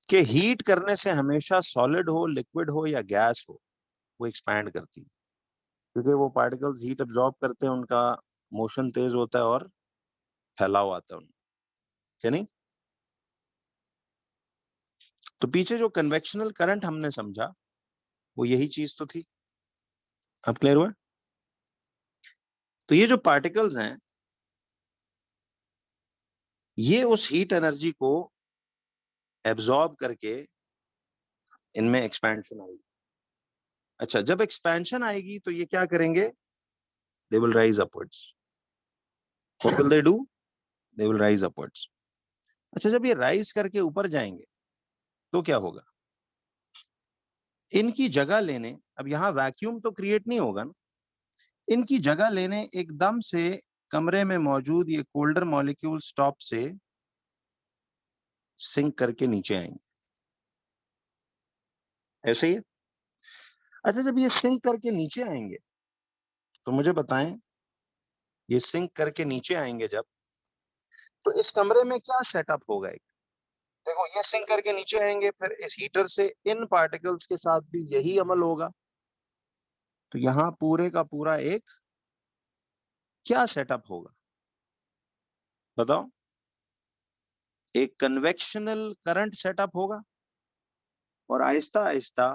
कि हीट करने से हमेशा सॉलिड हो, लिक्विड हो या गैस हो, वो एक्सपैंड करती है, क्योंकि वो पार्टिकल्स हीट एब्जॉर्ब करते हैं, उनका मोशन तेज होता है और फैलाव आता है उनमें, क्या नहीं। तो पीछे जो कन्वेक्शनल करंट हमने समझा वो यही चीज तो थी। अब क्लियर हुआ। तो ये जो पार्टिकल्स हैं ये उस हीट एनर्जी को एब्जॉर्ब करके इनमें एक्सपेंशन आएगी। अच्छा, जब एक्सपेंशन आएगी तो ये क्या करेंगे, दे will rise upwards. What will they do, they will rise upwards. अच्छा, जब ये राइज करके ऊपर जाएंगे तो क्या होगा, इनकी जगह लेने, अब यहां वैक्यूम तो क्रिएट नहीं होगा ना, इनकी जगह लेने एकदम से कमरे में मौजूद ये कोल्डर मॉलिक्यूल्स टॉप से सिंक करके नीचे आएंगे, ऐसे ही है। अच्छा, जब ये सिंक करके नीचे आएंगे तो मुझे बताएं, ये सिंक करके नीचे आएंगे जब, तो इस कमरे में क्या सेटअप होगा। एक देखो, ये सिंक करके नीचे आएंगे, फिर इस हीटर से इन पार्टिकल्स के साथ भी यही अमल होगा, तो यहां पूरे का पूरा एक क्या सेटअप होगा बताओ, एक कन्वेक्शनल करंट सेटअप होगा, और आहिस्ता आहिस्ता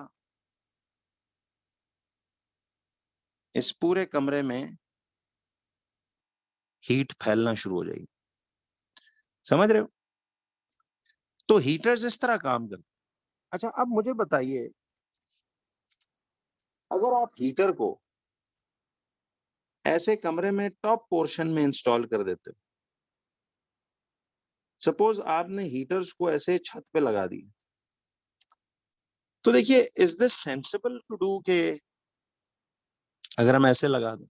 इस पूरे कमरे में हीट फैलना शुरू हो जाएगी। समझ रहे हो। तो हीटर्स इस तरह काम करते हैं। अच्छा, अब मुझे बताइए, अगर आप हीटर को ऐसे कमरे में टॉप पोर्शन में इंस्टॉल कर देते हो, सपोज आपने हीटर्स को ऐसे छत पे लगा दिए, तो देखिए, is this sensible to do के अगर हम ऐसे लगा दें,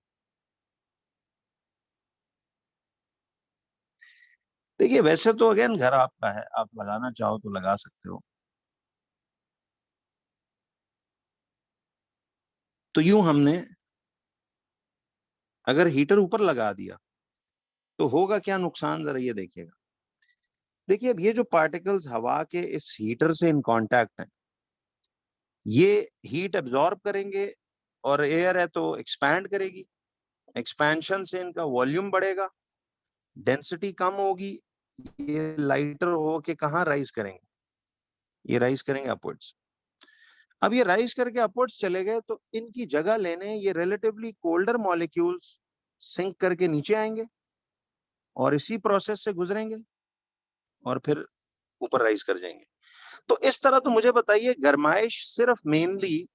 देखिए वैसे तो अगेन घर आपका है, आप लगाना चाहो तो लगा सकते हो। तो यूं हमने अगर हीटर ऊपर लगा दिया तो होगा क्या नुकसान, जरा ये देखिएगा। देखिए, अब ये जो पार्टिकल्स हवा के इस हीटर से इन कांटेक्ट हैं, ये हीट एब्जॉर्ब करेंगे, और एयर है तो एक्सपैंड करेगी, एक्सपेंशन से इनका वॉल्यूम बढ़ेगा, डेंसिटी कम होगी, ये लाइटर होके कहाँ राइज करेंगे, ये राइज करेंगे अपवर्ड्स। अब ये राइज करके अपवर्ड्स चले गए तो इनकी जगह लेने ये रिलेटिवली कोल्डर मॉलिक्यूल्स सिंक करके नीचे आएंगे, और इसी प्रोसेस से गुजरेंगे, और फिर ऊपर राइज कर जाएंगे। तो इस तरह, तो मुझे बताइए, गर्माइश सिर्फ मेनली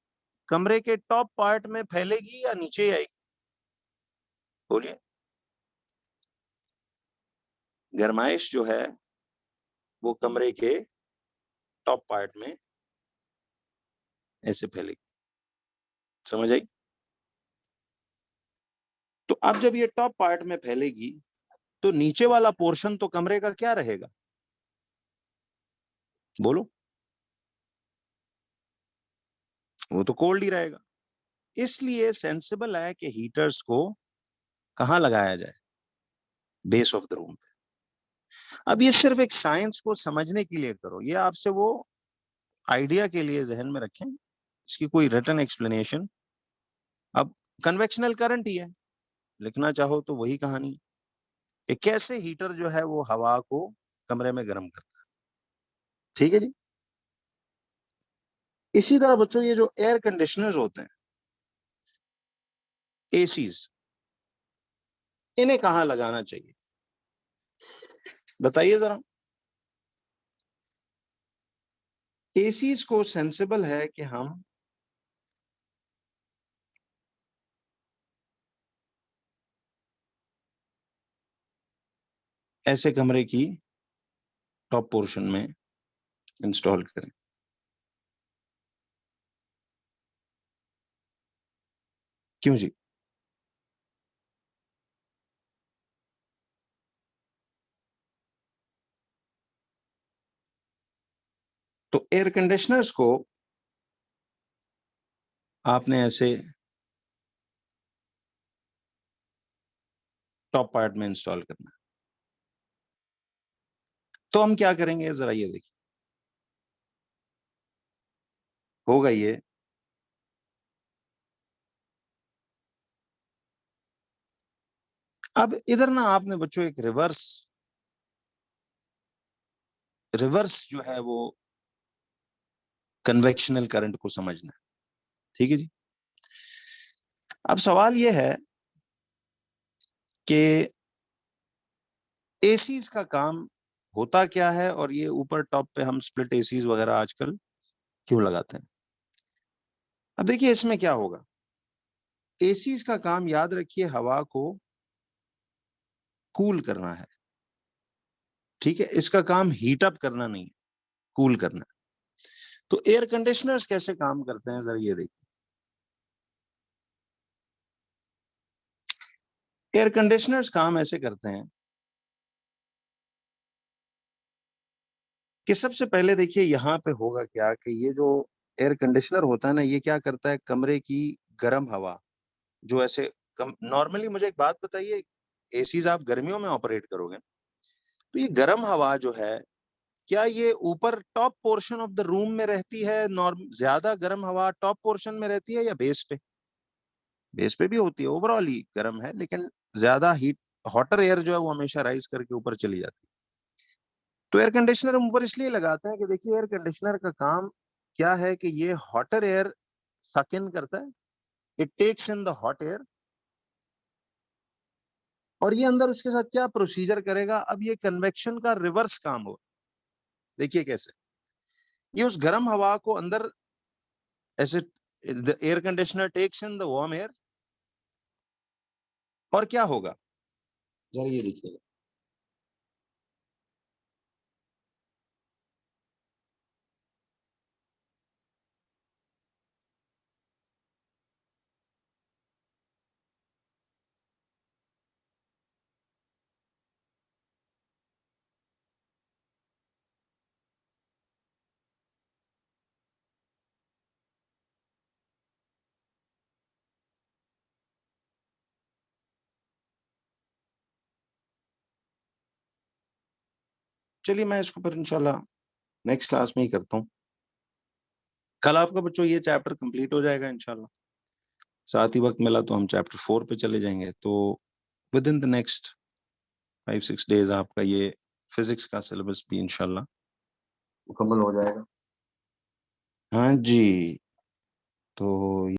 कमरे के टॉप पार्ट में फैलेगी या नीचे आएगी, बोलिए। गर्माइश जो है वो कमरे के टॉप पार्ट में ऐसे फैलेगी, समझ आई। तो अब जब ये टॉप पार्ट में फैलेगी तो नीचे वाला पोर्शन तो कमरे का क्या रहेगा, बोलो, वो तो कोल्ड ही रहेगा। इसलिए सेंसिबल है कि हीटर्स को कहां लगाया जाए, बेस ऑफ द रूम पे। अब ये सिर्फ एक साइंस को समझने के लिए करो, ये आपसे वो आइडिया के लिए जहन में रखें इसकी कोई रिटन एक्सप्लेनेशन। अब कन्वेक्शनल करंट ही है, लिखना चाहो तो वही कहानी कि कैसे हीटर जो है वो हवा को कमरे में गर्म करता है। ठीक है जी। इसी तरह बच्चों ये जो एयर कंडीशनर्स होते हैं, एसीज, इन्हें कहाँ लगाना चाहिए बताइए जरा। एसीज को सेंसिबल है कि हम ऐसे कमरे की टॉप पोर्शन में इंस्टॉल करें। क्यों जी? तो एयर कंडीशनर्स को आपने ऐसे टॉप पार्ट में इंस्टॉल करना है। तो हम क्या करेंगे जरा ये देखिए, होगा ये, अब इधर ना आपने बच्चों एक रिवर्स जो है वो कन्वेक्शनल करंट को समझना है। ठीक है जी। अब सवाल ये है कि एसीज का काम होता क्या है और ये ऊपर टॉप पे हम स्प्लिट एसीज वगैरह आजकल क्यों लगाते हैं। अब देखिए इसमें क्या होगा, एसीज का काम याद रखिए हवा को कूल करना है। ठीक है, इसका काम हीट अप करना नहीं है, कूल करना है। तो एयर कंडीशनर्स कैसे काम करते हैं जरा ये देखिए। एयर कंडीशनर्स काम ऐसे करते हैं कि सबसे पहले देखिए यहाँ पे होगा क्या कि ये जो एयर कंडीशनर होता है ना, ये क्या करता है, कमरे की गर्म हवा जो ऐसे कम, नॉर्मली मुझे एक बात बताइए, एसीज आप गर्मियों में ऑपरेट करोगे तो ये गर्म हवा जो है, क्या ये ऊपर top portion of the room में रहती है, नॉर्म ज्यादा गर्म हवा टॉप पोर्शन में रहती है या बेस पे? बेस पे भी होती है, ओवरऑल ही गर्म है, लेकिन ज्यादा हीट, हॉटर एयर जो है वो हमेशा राइज करके ऊपर चली जाती है। तो एयर कंडीशनर हम ऊपर इसलिए लगाते हैं कि देखिए एयर कंडीशनर का काम क्या है कि ये हॉटर एयर सक इन करता है, it takes in the hot air, और ये अंदर उसके साथ क्या प्रोसीजर करेगा, अब ये कन्वेक्शन का रिवर्स काम हो। देखिए कैसे, ये उस गर्म हवा को अंदर ऐसे, the air conditioner takes in the warm air, और क्या होगा जरा ये देखिएगा। चलिए मैं इसको फिर इंशाल्लाह नेक्स्ट क्लास में ही करता हूँ। कल आपका बच्चों ये चैप्टर कंप्लीट हो जाएगा इंशाल्लाह। साथ ही वक्त मिला तो हम चैप्टर 4 पे चले जाएंगे। तो with in the next 5-6 days आपका ये फिजिक्स का सिलेबस भी इंशाल्लाह मुकम्मल हो जाएगा। हाँ जी। तो